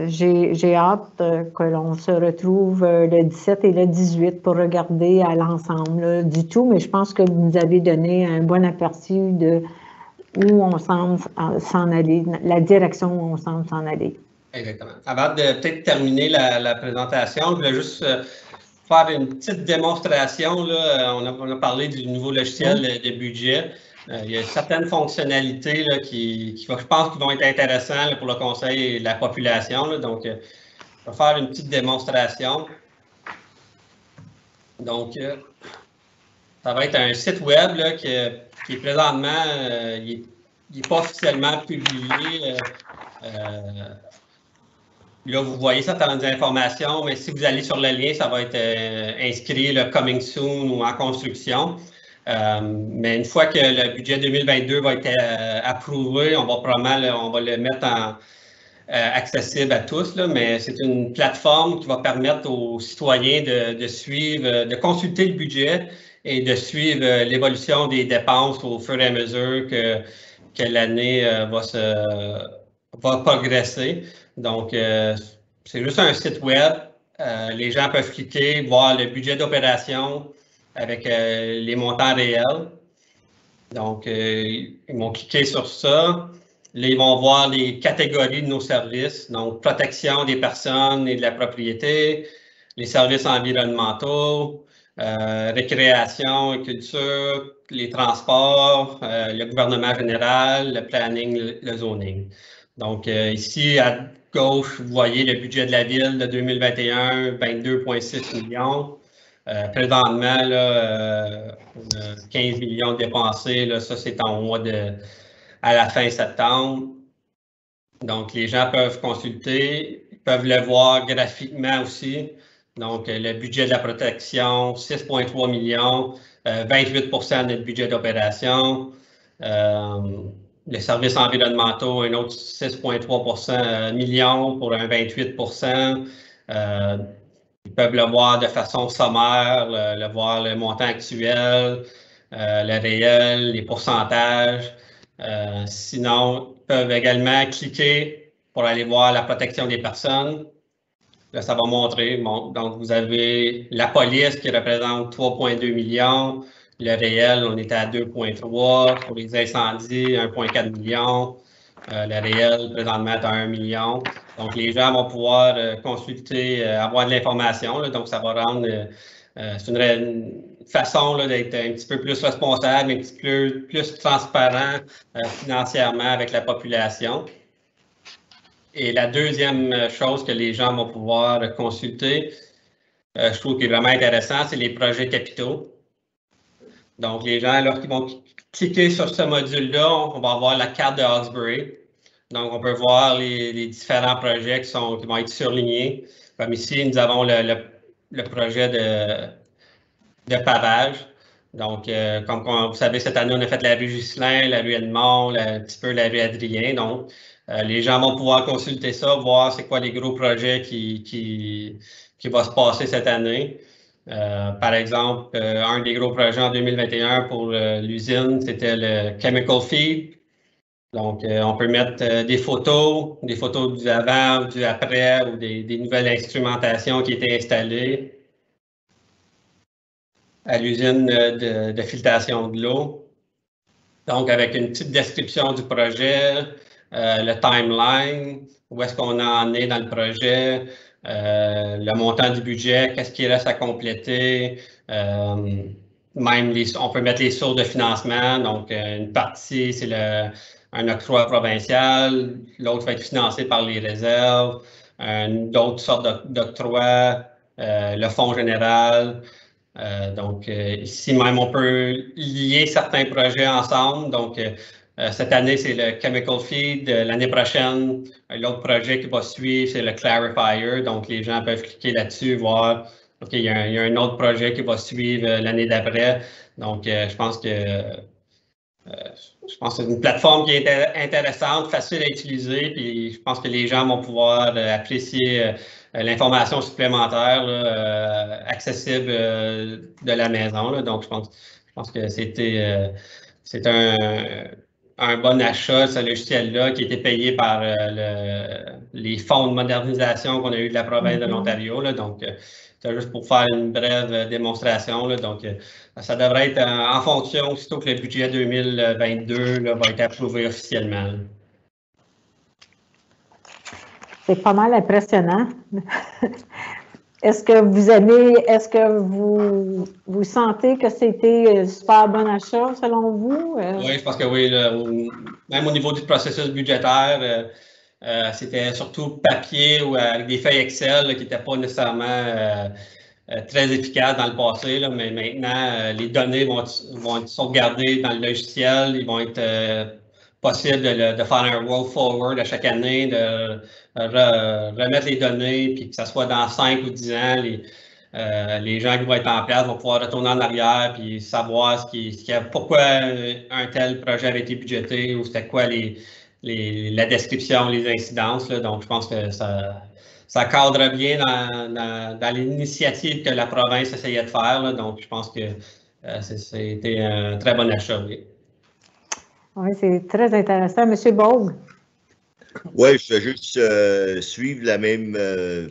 B: j'ai hâte que l'on se retrouve le 17 et le 18 pour regarder à l'ensemble du tout, mais je pense que vous nous avez donné un bon aperçu de où on semble s'en aller, la direction où on semble s'en aller.
E: Exactement. Avant de peut-être terminer la présentation, je voulais juste faire une petite démonstration. Là. On a parlé du nouveau logiciel de budget. Il y a certaines fonctionnalités là, je pense, qui vont être intéressantes là, pour le conseil et la population. Là. Donc, je vais faire une petite démonstration. Donc, ça va être un site web là, qui est présentement, il n'est pas officiellement publié. Là, vous voyez certaines informations, mais si vous allez sur le lien, ça va être inscrit le Coming Soon ou en construction. Mais une fois que le budget 2022 va être approuvé, on va le mettre accessible à tous, là, mais c'est une plateforme qui va permettre aux citoyens de consulter le budget et de suivre l'évolution des dépenses au fur et à mesure que l'année va progresser. Donc, c'est juste un site web. Les gens peuvent cliquer, voir le budget d'opération avec les montants réels. Donc, ils vont cliquer sur ça. Là, ils vont voir les catégories de nos services. Donc, protection des personnes et de la propriété, les services environnementaux, récréation et culture, les transports, le gouvernement général, le planning, le zoning. Donc, ici, à gauche, vous voyez le budget de la ville de 2021, 22,6 millions. Présentement, là, on a 15 millions dépensés. Là, ça, c'est à la fin septembre. Donc, les gens peuvent consulter, ils peuvent le voir graphiquement aussi. Donc, le budget de la protection, 6,3 millions, 28 de notre budget d'opération. Les services environnementaux, un autre 6,3 millions pour un 28 ils peuvent le voir de façon sommaire, voir le montant actuel, le réel, les pourcentages. Sinon, ils peuvent également cliquer pour aller voir la protection des personnes. Là, ça va montrer. Bon, donc, vous avez la police qui représente 3,2 millions. Le réel, on était à 2,3. Pour les incendies, 1,4 millions. Le réel, présentement, est à 1 million. Donc, les gens vont pouvoir consulter, avoir de l'information. Donc, ça va rendre... c'est une façon d'être un petit peu plus responsable, un petit peu plus transparent financièrement avec la population. Et la deuxième chose que les gens vont pouvoir consulter, je trouve qui est vraiment intéressant, c'est les projets capitaux. Donc, les gens, lorsqu'ils vont cliquer sur ce module-là, on va avoir la carte de Hawkesbury. Donc, on peut voir les différents projets qui vont être surlignés. Comme ici, nous avons le projet de pavage. Donc, comme vous savez, cette année, on a fait la rue Ghislain, la rue Edmond, un petit peu la rue Adrien. Donc, les gens vont pouvoir consulter ça, voir c'est quoi les gros projets qui vont se passer cette année. Par exemple, un des gros projets en 2021 pour l'usine, c'était le Chemical Feed. Donc, on peut mettre des photos du avant ou du après ou des nouvelles instrumentations qui étaient installées à l'usine de filtration de l'eau. Donc, avec une petite description du projet, le timeline, où est-ce qu'on en est dans le projet, le montant du budget, qu'est-ce qui reste à compléter, même on peut mettre les sources de financement. Donc, une partie, c'est un octroi provincial, l'autre va être financé par les réserves, d'autres sortes d'octrois, le fonds général. Donc, ici même, on peut lier certains projets ensemble. Donc, cette année, c'est le Chemical Feed. L'année prochaine, l'autre projet qui va suivre, c'est le Clarifier. Donc, les gens peuvent cliquer là-dessus, voir, OK, il y a un autre projet qui va suivre l'année d'après. Donc, je pense que c'est une plateforme qui est intéressante, facile à utiliser, puis je pense que les gens vont pouvoir apprécier l'information supplémentaire accessible de la maison. Là. Donc, je pense que c'est un bon achat, ce logiciel-là, qui a été payé par les fonds de modernisation qu'on a eu de la province de l'Ontario. Donc, c'est juste pour faire une brève démonstration. Là. Donc, ça devrait être en fonction, aussitôt que le budget 2022 va être approuvé officiellement.
B: C'est pas mal impressionnant. Est-ce que vous sentez que c'était un super bon achat selon vous?
E: Oui, je pense que oui. Même au niveau du processus budgétaire, c'était surtout papier ou avec des feuilles Excel qui n'étaient pas nécessairement très efficaces dans le passé. Là, mais maintenant, les données vont être sauvegardées dans le logiciel. Ils vont être possible de faire un roll forward à chaque année, de remettre les données, puis que ce soit dans 5 ou 10 ans, les gens qui vont être en place vont pouvoir retourner en arrière puis savoir pourquoi un tel projet avait été budgété ou c'était quoi la description, les incidences. Là. Donc, je pense que ça cadre bien dans l'initiative que la province essayait de faire. Là. Donc, je pense que c'était un très bon achat. Oui.
B: Oui, c'est très intéressant. Monsieur Bogue.
I: Oui, je vais juste suivre la même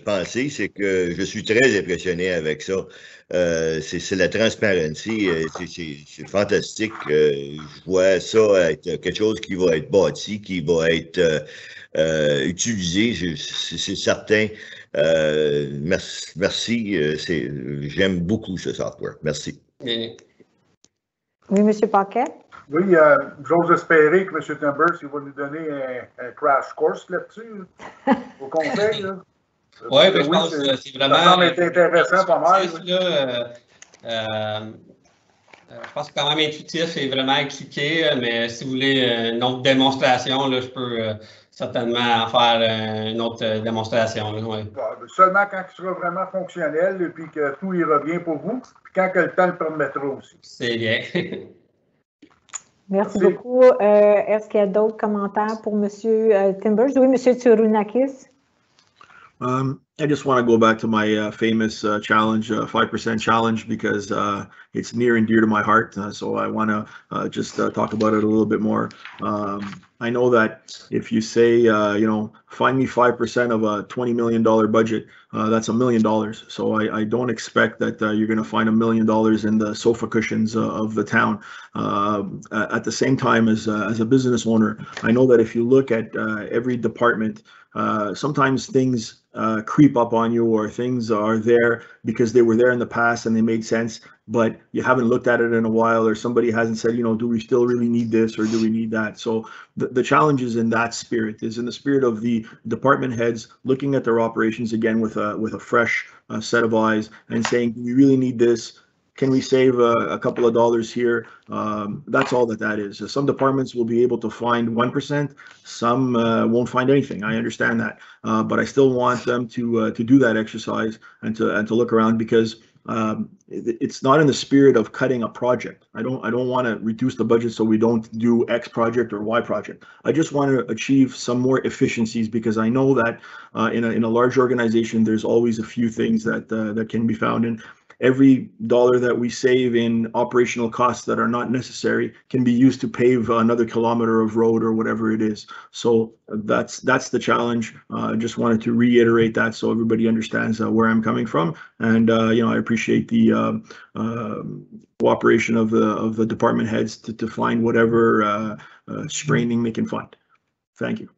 I: pensée, c'est que je suis très impressionné avec ça. C'est la transparency, c'est fantastique. Je vois ça être quelque chose qui va être bâti, qui va être utilisé, c'est certain. Merci, j'aime beaucoup ce software. Merci.
B: Oui, Oui, M. Paquet?
F: Oui, j'ose espérer que M. Timbers il va nous donner un crash course là-dessus, au conseil. Là.
E: Ouais, ben, je pense que c'est vraiment.
F: Ça semble être intéressant pas mal.
E: Je pense que c'est quand même intuitif et vraiment expliqué, mais si vous voulez une autre démonstration, là, je peux certainement en faire une autre démonstration. Là, ouais.
F: Seulement quand il sera vraiment fonctionnel et puis que tout ira bien pour vous, puis quand que le temps le permettra aussi.
E: C'est bien.
B: Merci beaucoup. Est-ce qu'il y a d'autres commentaires pour M. Timbers? Oui, M. Tsurunakis.
H: I just want to go back to my famous challenge, 5% challenge, because it's near and dear to my heart. So I want to just talk about it a little bit more. I know that if you say, find me 5% of a $20 million budget, that's $1 million. So I don't expect that you're going to find $1 million in the sofa cushions of the town. At the same time, as a business owner, I know that if you look at every department, sometimes things creep up on you, or things are there because they were there in the past and they made sense, but you haven't looked at it in a while, or somebody hasn't said, do we still really need this, or do we need that? So the challenge is in that spirit, is in the spirit of the department heads looking at their operations again with a fresh set of eyes and saying, do we really need this? Can we save a couple of dollars here? That's all that is. Some departments will be able to find 1%. Some won't find anything. I understand that, but I still want them to do that exercise and to look around, because it's not in the spirit of cutting a project. I don't want to reduce the budget so we don't do X project or Y project. I just want to achieve some more efficiencies, because I know that in a large organization, there's always a few things that can be found in. Every dollar that we save in operational costs that are not necessary can be used to pave another kilometer of road or whatever it is. So that's the challenge. I just wanted to reiterate that so everybody understands where I'm coming from. And I appreciate the cooperation of the department heads to find whatever straining they can find. Thank you.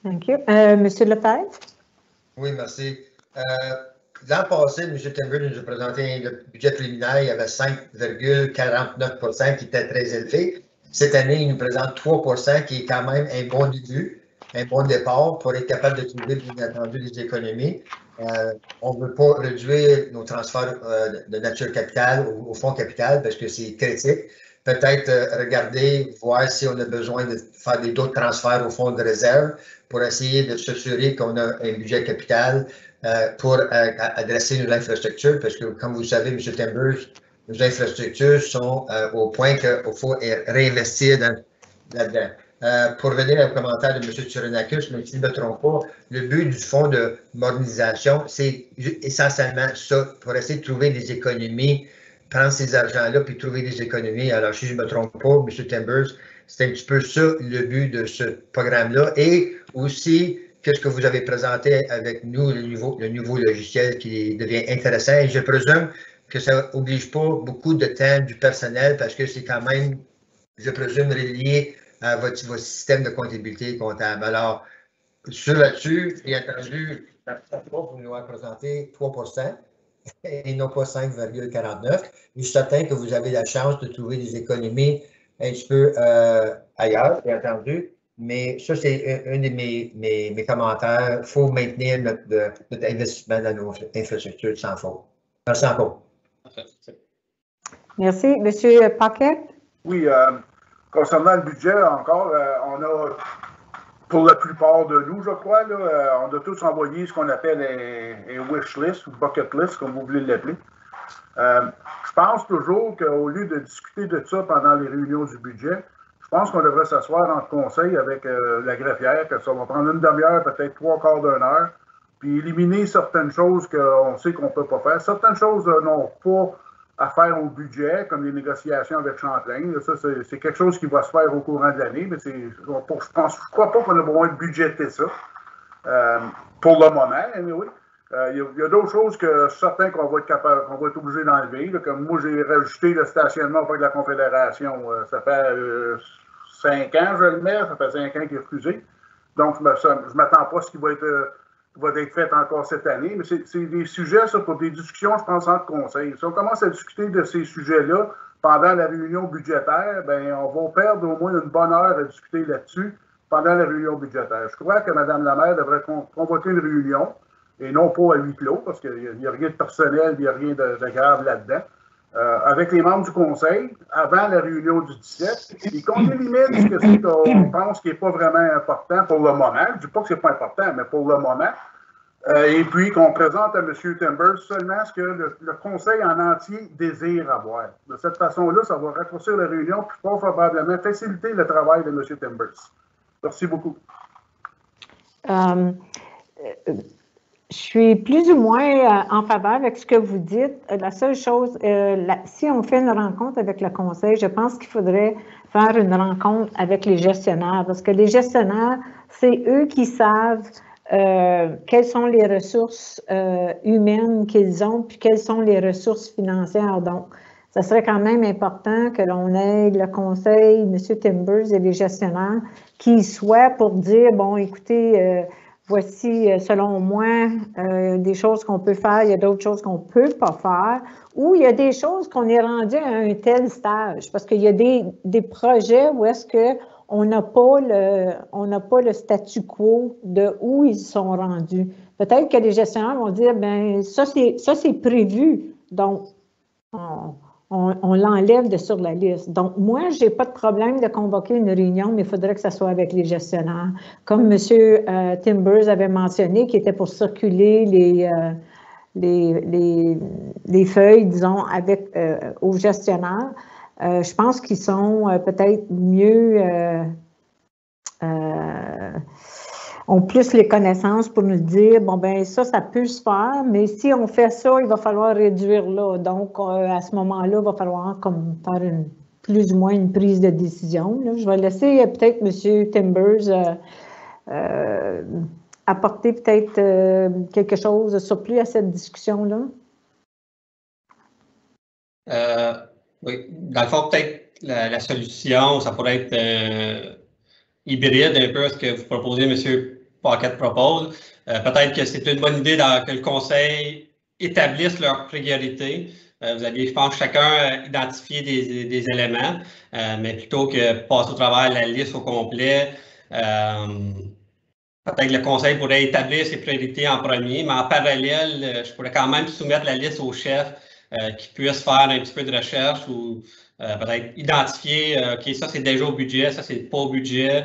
B: Thank you. Monsieur Lefebvre?
D: Oui, merci. L'an passé, M. Timbers nous a présenté le budget préliminaire, il y avait 5,49 qui était très élevé. Cette année, il nous présente 3 qui est quand même un bon début, un bon départ pour être capable de trouver, bien entendu, des économies. On ne veut pas réduire nos transferts de nature capitale au fonds capital parce que c'est critique. Peut-être regarder, voir si on a besoin de faire d'autres transferts au fonds de réserve pour essayer de s'assurer qu'on a un budget capital pour adresser nos infrastructures, parce que, comme vous le savez, M. Timbers, nos infrastructures sont au point qu'il faut réinvestir là-dedans. Pour revenir au commentaire de M. Tsurunakis, mais si je ne me trompe pas, le but du fonds de modernisation, c'est essentiellement ça, pour essayer de trouver des économies, prendre ces argents-là puis trouver des économies. Alors, si je ne me trompe pas, M. Timbers, c'est un petit peu ça le but de ce programme-là. Et aussi, qu'est-ce que vous avez présenté avec nous, le nouveau logiciel qui devient intéressant. Et je présume que ça n'oblige pas beaucoup de temps du personnel parce que c'est quand même, je présume, relié à votre système de comptabilité comptable. Alors, là-dessus, bien entendu, vous nous avez présenté 3% et non pas 5,49. Je suis certain que vous avez la chance de trouver des économies un petit peu ailleurs, bien entendu. Mais ça, c'est un de mes commentaires. Il faut maintenir notre investissement dans nos infrastructures sans faute. Merci encore.
B: Merci. Monsieur Paquet? Oui,
F: concernant le budget, encore, on a, pour la plupart de nous, je crois, là, on a tous envoyé ce qu'on appelle un wish list ou bucket list, comme vous voulez l'appeler. Je pense toujours qu'au lieu de discuter de ça pendant les réunions du budget, je pense qu'on devrait s'asseoir en conseil avec la greffière, que ça va prendre une demi-heure, peut-être 3/4 d'une heure, puis éliminer certaines choses qu'on sait qu'on ne peut pas faire. Certaines choses n'ont pas à faire au budget, comme les négociations avec Champlain. Ça, c'est quelque chose qui va se faire au courant de l'année, mais je ne crois pas qu'on a besoin de budgéter ça pour le moment. Oui. Il y a d'autres choses que je suis certain qu'on va être obligé d'enlever. Comme moi, j'ai rajouté le stationnement auprès de la Confédération. Ça fait 5 ans, je le mets. Ça fait 5 ans qu'il est refusé. Donc, je ne m'attends pas à ce qui va être fait encore cette année. Mais c'est des sujets, ça, pour des discussions, je pense, entre conseils. Si on commence à discuter de ces sujets-là, pendant la réunion budgétaire, ben, on va perdre au moins une bonne heure à discuter là-dessus pendant la réunion budgétaire. Je crois que Mme la maire devrait convoquer une réunion, et non pas à huis clos, parce qu'il n'y a rien de personnel, il n'y a rien de grave là-dedans, avec les membres du conseil, avant la réunion du 17, et qu'on élimine ce qu'on pense qui n'est pas vraiment important pour le moment. Je ne dis pas que ce n'est pas important, mais pour le moment. Et puis qu'on présente à M. Timbers seulement ce que le conseil en entier désire avoir. De cette façon-là, ça va raccourcir la réunion, puis probablement faciliter le travail de M. Timbers. Merci beaucoup.
B: Je suis plus ou moins en faveur avec ce que vous dites. La seule chose, si on fait une rencontre avec le conseil, je pense qu'il faudrait faire une rencontre avec les gestionnaires, parce que les gestionnaires, c'est eux qui savent quelles sont les ressources humaines qu'ils ont, puis quelles sont les ressources financières. Donc, ça serait quand même important que l'on ait le conseil, M. Timbers et les gestionnaires qui soient pour dire, bon, écoutez, voici, selon moi, des choses qu'on peut faire, il y a d'autres choses qu'on ne peut pas faire, ou il y a des choses qu'on est rendu à un tel stage, parce qu'il y a des projets où est-ce qu'on n'a pas le statu quo de où ils sont rendus. Peut-être que les gestionnaires vont dire, bien, ça c'est prévu, donc on l'enlève de sur la liste. Donc, moi, je n'ai pas de problème de convoquer une réunion, mais il faudrait que ça soit avec les gestionnaires. Comme M. Timbers avait mentionné, qui était pour circuler les feuilles, disons, aux gestionnaires, je pense qu'ils sont peut-être mieux, ont plus les connaissances pour nous dire, bon, ben ça peut se faire, mais si on fait ça, il va falloir réduire là. Donc, à ce moment-là, il va falloir comme faire plus ou moins une prise de décision. Là. Je vais laisser peut-être M. Timbers apporter peut-être quelque chose de surplus à cette discussion-là.
E: Oui, dans le fond, peut-être la solution, ça pourrait être hybride un peu à ce que vous proposez, M. Paquette propose. Peut-être que c'est une bonne idée que le conseil établisse leurs priorités. Vous aviez, je pense, chacun identifié des éléments, mais plutôt que passer au travers la liste au complet, peut-être que le conseil pourrait établir ses priorités en premier, mais en parallèle, je pourrais quand même soumettre la liste au chef qui puisse faire un petit peu de recherche ou peut-être identifier, OK, ça c'est déjà au budget, ça c'est pas au budget,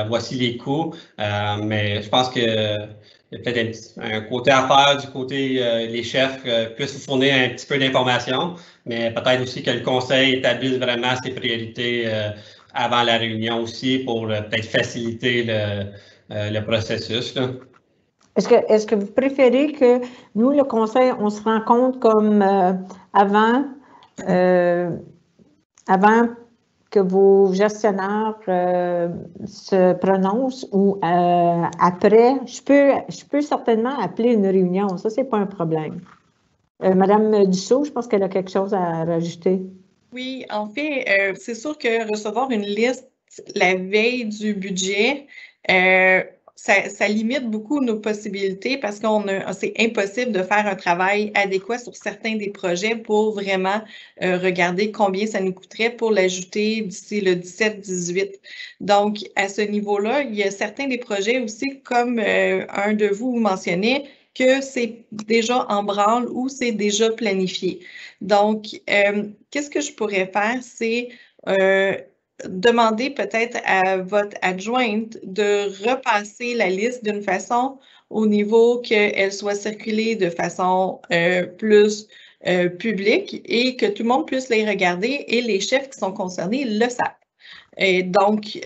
E: voici les coûts. Mais je pense qu'il y a peut-être un côté à faire du côté les chefs puissent vous fournir un petit peu d'informations, mais peut-être aussi que le conseil établisse vraiment ses priorités avant la réunion aussi pour peut-être faciliter le processus. Là.
B: Est-ce que vous préférez que nous, le conseil, on se rencontre comme avant que vos gestionnaires se prononcent ou après? Je peux certainement appeler une réunion, ça, c'est pas un problème. Madame Dussault, je pense qu'elle a quelque chose à rajouter.
G: Oui, en fait, c'est sûr que recevoir une liste la veille du budget, ça limite beaucoup nos possibilités parce que c'est impossible de faire un travail adéquat sur certains des projets pour vraiment regarder combien ça nous coûterait pour l'ajouter d'ici le 17-18. Donc, à ce niveau-là, il y a certains des projets aussi, comme un de vous mentionnait, que c'est déjà en branle ou c'est déjà planifié. Donc, qu'est-ce que je pourrais faire, c'est demander peut-être à votre adjointe de repasser la liste d'une façon au niveau qu'elle soit circulée de façon plus publique et que tout le monde puisse les regarder et les chefs qui sont concernés le savent. Et donc,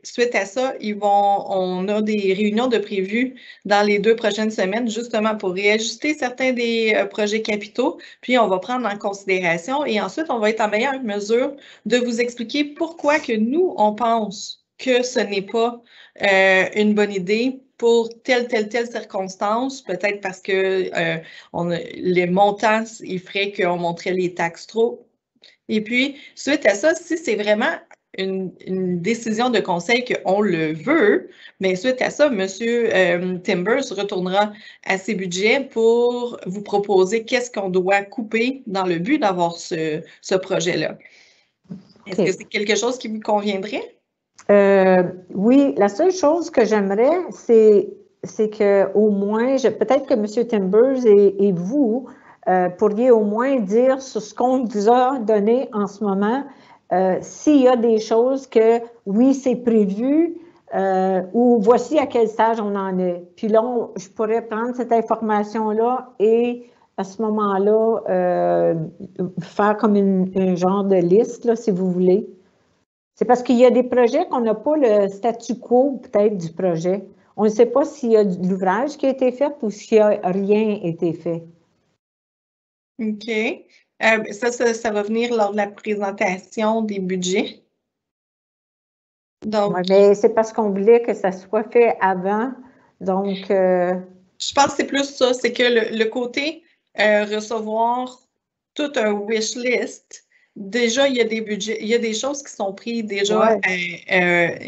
G: suite à ça, on a des réunions de prévues dans les 2 prochaines semaines, justement pour réajuster certains des projets capitaux, puis on va prendre en considération et ensuite, on va être en meilleure mesure de vous expliquer pourquoi que nous, on pense que ce n'est pas une bonne idée pour telle circonstance, peut-être parce que les montants, il ferait qu'on monterait les taxes trop. Et puis, suite à ça, si c'est vraiment une décision de conseil qu'on le veut, mais suite à ça, M. Timbers retournera à ses budgets pour vous proposer qu'est-ce qu'on doit couper dans le but d'avoir ce projet-là. Est-ce que c'est quelque chose qui vous conviendrait?
B: Oui, la seule chose que j'aimerais, c'est qu'au moins, peut-être que M. Timbers et vous pourriez au moins dire sur ce qu'on vous a donné en ce moment, s'il y a des choses que, oui, c'est prévu, ou voici à quel stage on en est. Puis là, je pourrais prendre cette information-là et à ce moment-là, faire comme un genre de liste, là, si vous voulez. C'est parce qu'il y a des projets qu'on n'a pas le statu quo, peut-être, du projet. On ne sait pas s'il y a de l'ouvrage qui a été fait ou s'il n'y a rien été fait.
G: OK. Ça va venir lors de la présentation des budgets. Donc,
B: Ouais, mais c'est parce qu'on voulait que ça soit fait avant. Donc,
G: je pense que c'est plus ça, c'est que le côté recevoir tout un wish list, déjà, il y a des budgets, il y a des choses qui sont prises déjà,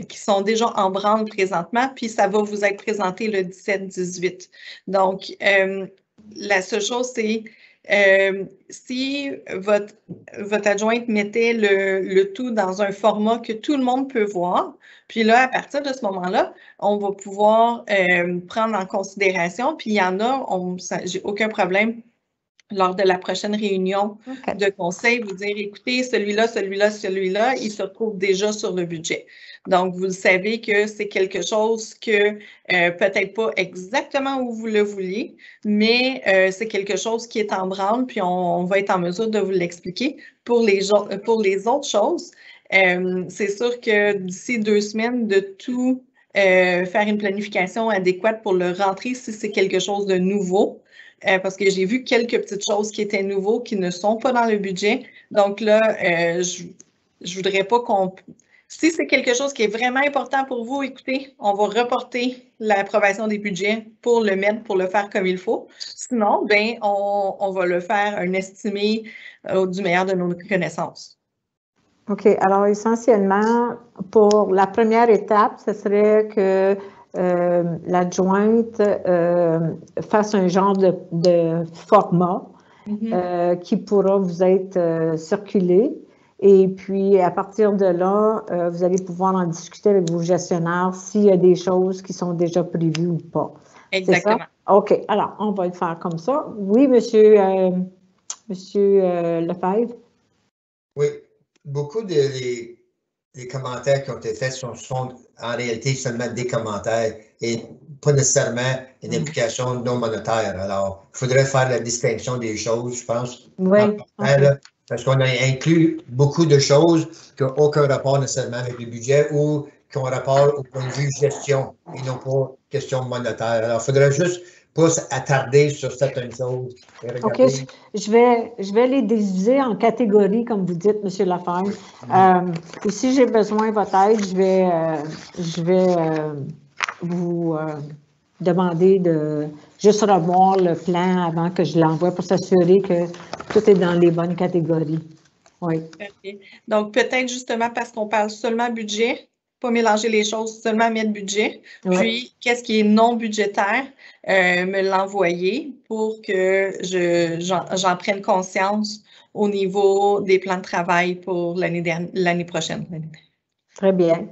G: qui sont déjà en branle présentement, puis ça va vous être présenté le 17-18. Donc, la seule chose, c'est si votre adjointe mettait le tout dans un format que tout le monde peut voir, puis là, à partir de ce moment-là, on va pouvoir prendre en considération, puis il y en a, j'ai aucun problème lors de la prochaine réunion de conseil, vous dire, écoutez, celui-là, celui-là, celui-là, il se retrouve déjà sur le budget. Donc, vous savez que c'est quelque chose que peut-être pas exactement où vous le vouliez, mais c'est quelque chose qui est en branle, puis on va être en mesure de vous l'expliquer. Pour les autres choses, c'est sûr que d'ici 2 semaines, de tout faire une planification adéquate pour le rentrer si c'est quelque chose de nouveau. Parce que j'ai vu quelques petites choses qui étaient nouveaux, qui ne sont pas dans le budget. Donc là, je voudrais pas qu'on... Si c'est quelque chose qui est vraiment important pour vous, écoutez, on va reporter l'approbation des budgets pour le mettre, pour le faire comme il faut. Sinon, bien, on va le faire un estimé du meilleur de nos connaissances.
B: OK. Alors, essentiellement, pour la première étape, ce serait que l'adjointe fasse un genre de format qui pourra vous être circulé. Et puis, à partir de là, vous allez pouvoir en discuter avec vos gestionnaires s'il y a des choses qui sont déjà prévues ou pas.
G: Exactement.
B: C'est ça? OK. Alors, on va le faire comme ça. Oui, monsieur Lefebvre?
D: Oui. Beaucoup des commentaires qui ont été faits sont en réalité seulement des commentaires et pas nécessairement une implication non monétaire. Alors, il faudrait faire la distinction des choses, je pense.
B: Oui.
D: Parce qu'on a inclus beaucoup de choses qui n'ont aucun rapport nécessairement avec le budget ou qui ont rapport au point de vue gestion et non pas question monétaire. Alors, il faudrait juste pas s'attarder sur certaines choses.
B: OK, je vais les diviser en catégories, comme vous dites, M. Lefebvre. Et si j'ai besoin de votre aide, je vais vous demander de juste revoir le plan avant que je l'envoie pour s'assurer que tout est dans les bonnes catégories. Oui.
G: Okay. Donc, peut-être justement parce qu'on parle seulement budget, pas mélanger les choses, seulement mettre budget.
B: Ouais.
G: Puis, qu'est-ce qui est non budgétaire, me l'envoyer pour que j'en prenne conscience au niveau des plans de travail pour l'année prochaine.
B: Très bien.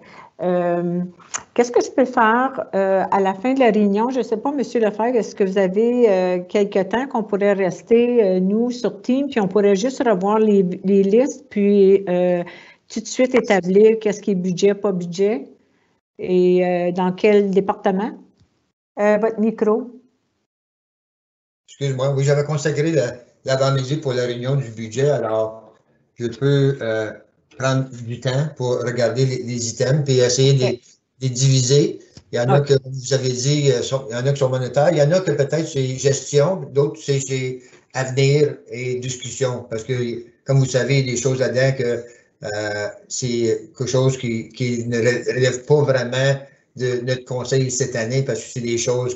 B: Qu'est-ce que je peux faire à la fin de la réunion? Je ne sais pas, M. Lefebvre, est-ce que vous avez quelque temps qu'on pourrait rester, nous, sur Teams, puis on pourrait juste revoir les listes, puis tout de suite établir qu'est-ce qui est budget, pas budget, et dans quel département? Votre micro.
D: Excuse-moi, oui, j'avais consacré l'avant-midi pour la réunion du budget, alors je peux prendre du temps pour regarder les items puis essayer de les diviser. Il y en a que vous avez dit, il y en a qui sont monétaires, il y en a que peut-être c'est gestion, d'autres c'est avenir et discussion. Parce que, comme vous savez, il y a des choses là-dedans que c'est quelque chose qui ne relève pas vraiment de notre conseil cette année parce que c'est des choses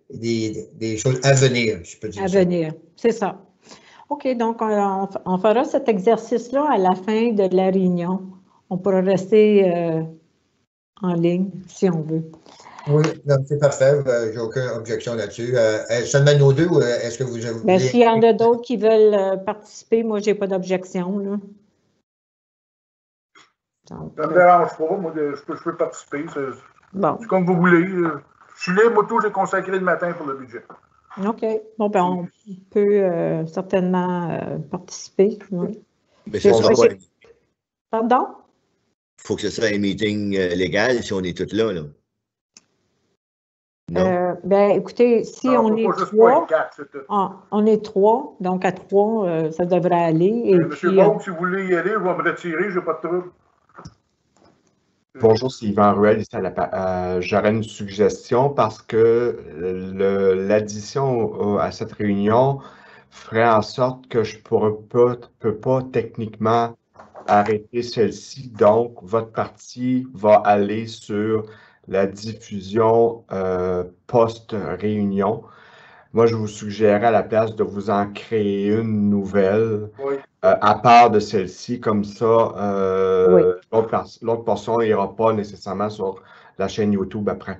D: des choses à venir, je peux dire.
B: À venir, c'est ça. OK, donc on fera cet exercice-là à la fin de la réunion. on pourra rester en ligne si on veut.
D: Oui, c'est parfait. J'ai aucune objection là-dessus. Seulement nous deux ou est-ce que vous avez...
B: S'il y en a d'autres qui veulent participer, moi, je n'ai pas d'objection. Là. Donc,
F: ça ne me dérange pas. Moi, je peux participer. C'est comme vous voulez. Je suis libre, tout, j'ai consacré le matin pour le budget.
B: OK. Bon, ben, on peut certainement participer. Oui.
I: Mais ça sera pas...
B: Pardon?
I: Il faut que ce soit un meeting légal si on est tous là. Non?
B: Ben, écoutez, si
F: non,
B: on est trois, on est trois, donc à trois, ça devrait aller. Et
F: Monsieur Baud, si vous voulez y aller, je vais me retirer, je n'ai pas de trouble.
A: Bonjour, c'est Yvan Ruel. Ici j'aurais une suggestion parce que l'addition à cette réunion ferait en sorte que je ne peux pas techniquement arrêter celle-ci. Donc, votre parti va aller sur la diffusion post-réunion. Moi, je vous suggérerais à la place de vous en créer une nouvelle à part de celle-ci, comme ça, l'autre portion n'ira pas nécessairement sur la chaîne YouTube après.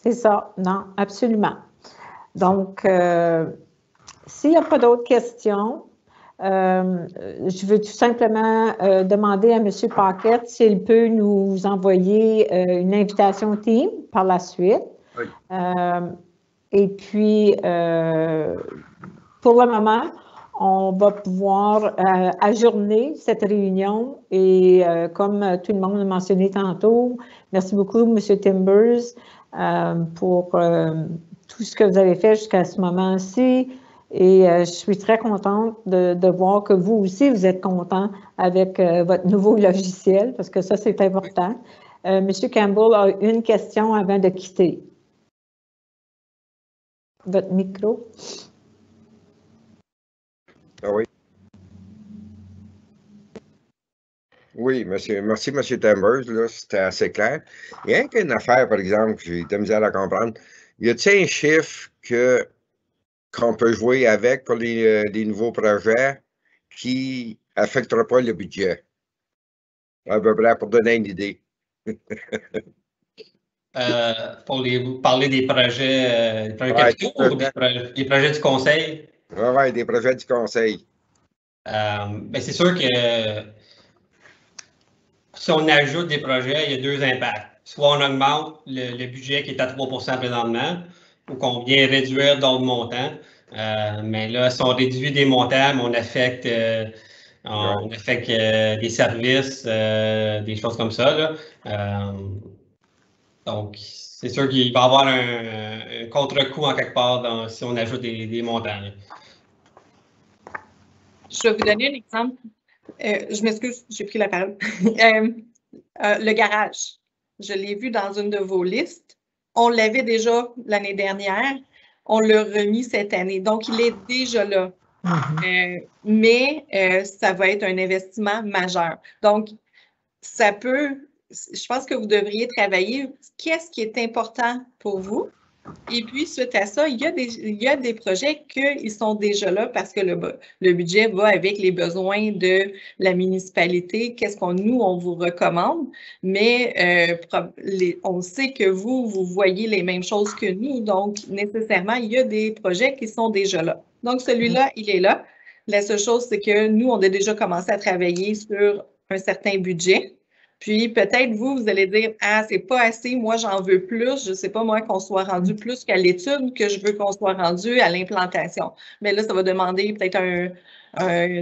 B: C'est ça, non, absolument. Donc, s'il n'y a pas d'autres questions, je veux tout simplement demander à M. Paquette s'il peut nous envoyer une invitation team par la suite.
F: Oui.
B: Et puis, pour le moment, on va pouvoir ajourner cette réunion et comme tout le monde a mentionné tantôt, merci beaucoup M. Timbers pour tout ce que vous avez fait jusqu'à ce moment-ci et je suis très contente de voir que vous aussi, vous êtes content avec votre nouveau logiciel parce que ça, c'est important. M. Campbell a une question avant de quitter. Votre micro.
J: Ah oui. Oui, monsieur, merci, M. Timbers, là, c'était assez clair. Il y a une affaire, par exemple, que j'ai de misère à comprendre. Y a-t-il un chiffre qu'on peut jouer avec pour les nouveaux projets qui n'affectera pas le budget? À peu près, pour donner une idée.
E: Pour parler des projets capitaux ou des projets du conseil?
J: Oui, des projets du conseil.
E: Ben c'est sûr que si on ajoute des projets, il y a deux impacts. Soit on augmente le budget qui est à 3 présentement, ou qu'on vient réduire d'autres montants. Mais là, si on réduit des montants, on affecte, des services, des choses comme ça. Là. Donc, c'est sûr qu'il va y avoir un contre-coup en quelque part si on ajoute des montants. Là.
G: Je vais vous donner un exemple. Je m'excuse, j'ai pris la parole. Le garage, je l'ai vu dans une de vos listes. On l'avait déjà l'année dernière. On l'a remis cette année. Donc, il est déjà là. Mais ça va être un investissement majeur. Donc, ça peut... Je pense que vous devriez travailler. Qu'est-ce qui est important pour vous? Et puis, suite à ça, il y a des projets qui sont déjà là parce que le budget va avec les besoins de la municipalité. Qu'est-ce on vous recommande? Mais on sait que vous voyez les mêmes choses que nous. Donc, nécessairement, il y a des projets qui sont déjà là. Donc, celui-là, il est là. La seule chose, c'est que nous, on a déjà commencé à travailler sur un certain budget. Puis peut-être vous allez dire « Ah, c'est pas assez, moi j'en veux plus, je sais pas moi qu'on soit rendu plus qu'à l'étude que je veux qu'on soit rendu à l'implantation. » Mais là, ça va demander peut-être un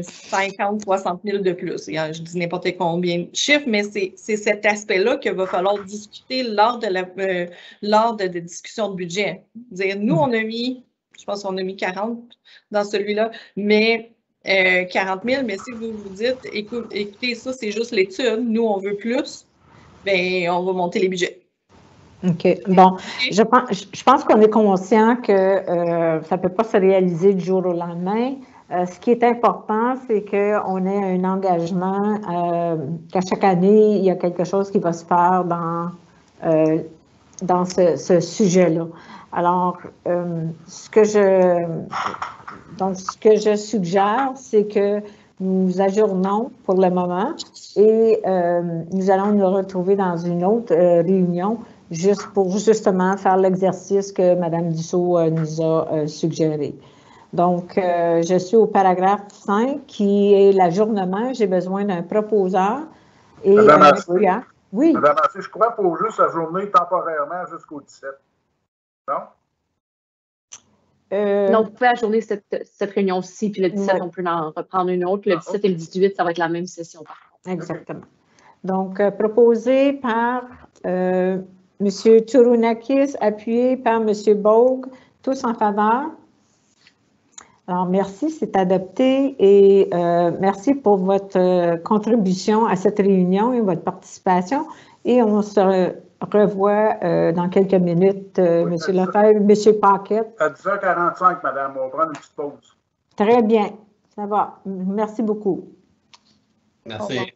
G: 50, 60 000 de plus. Je dis n'importe combien de chiffres, mais c'est cet aspect-là qu'il va falloir discuter lors de discussions de budget. Dire, nous, on a mis, je pense qu'on a mis 40 dans celui-là, mais 40 000, mais si vous vous dites, écoutez, ça, c'est juste l'étude, nous, on veut plus, bien, on va monter les budgets.
B: OK. Bon, je pense qu'on est conscient que ça ne peut pas se réaliser du jour au lendemain. Ce qui est important, c'est qu'on ait un engagement, qu'à chaque année, il y a quelque chose qui va se faire dans ce sujet-là. Alors, ce que je suggère, c'est que nous ajournons pour le moment et nous allons nous retrouver dans une autre réunion juste pour justement faire l'exercice que Mme Dussault nous a suggéré. Donc, je suis au paragraphe 5 qui est l'ajournement. J'ai besoin d'un proposeur et un appuyant. Oui.
F: Madame Massé, je crois qu'il faut juste ajourner temporairement jusqu'au 17. Non?
C: Non, vous pouvez ajourner cette réunion-ci, puis le 17, on peut en reprendre une autre. Le 17 et le 18, ça va être la même session, par contre.
B: Exactement. Donc, proposé par M. Tourounakis, appuyé par M. Bogue, tous en faveur. Alors, merci, c'est adopté et merci pour votre contribution à cette réunion et votre participation. Et on se revoit dans quelques minutes, M. Lefebvre, M. Paquette.
F: À 10h45, madame, on va prendre une petite pause.
B: Très bien, ça va. Merci beaucoup.
E: Merci.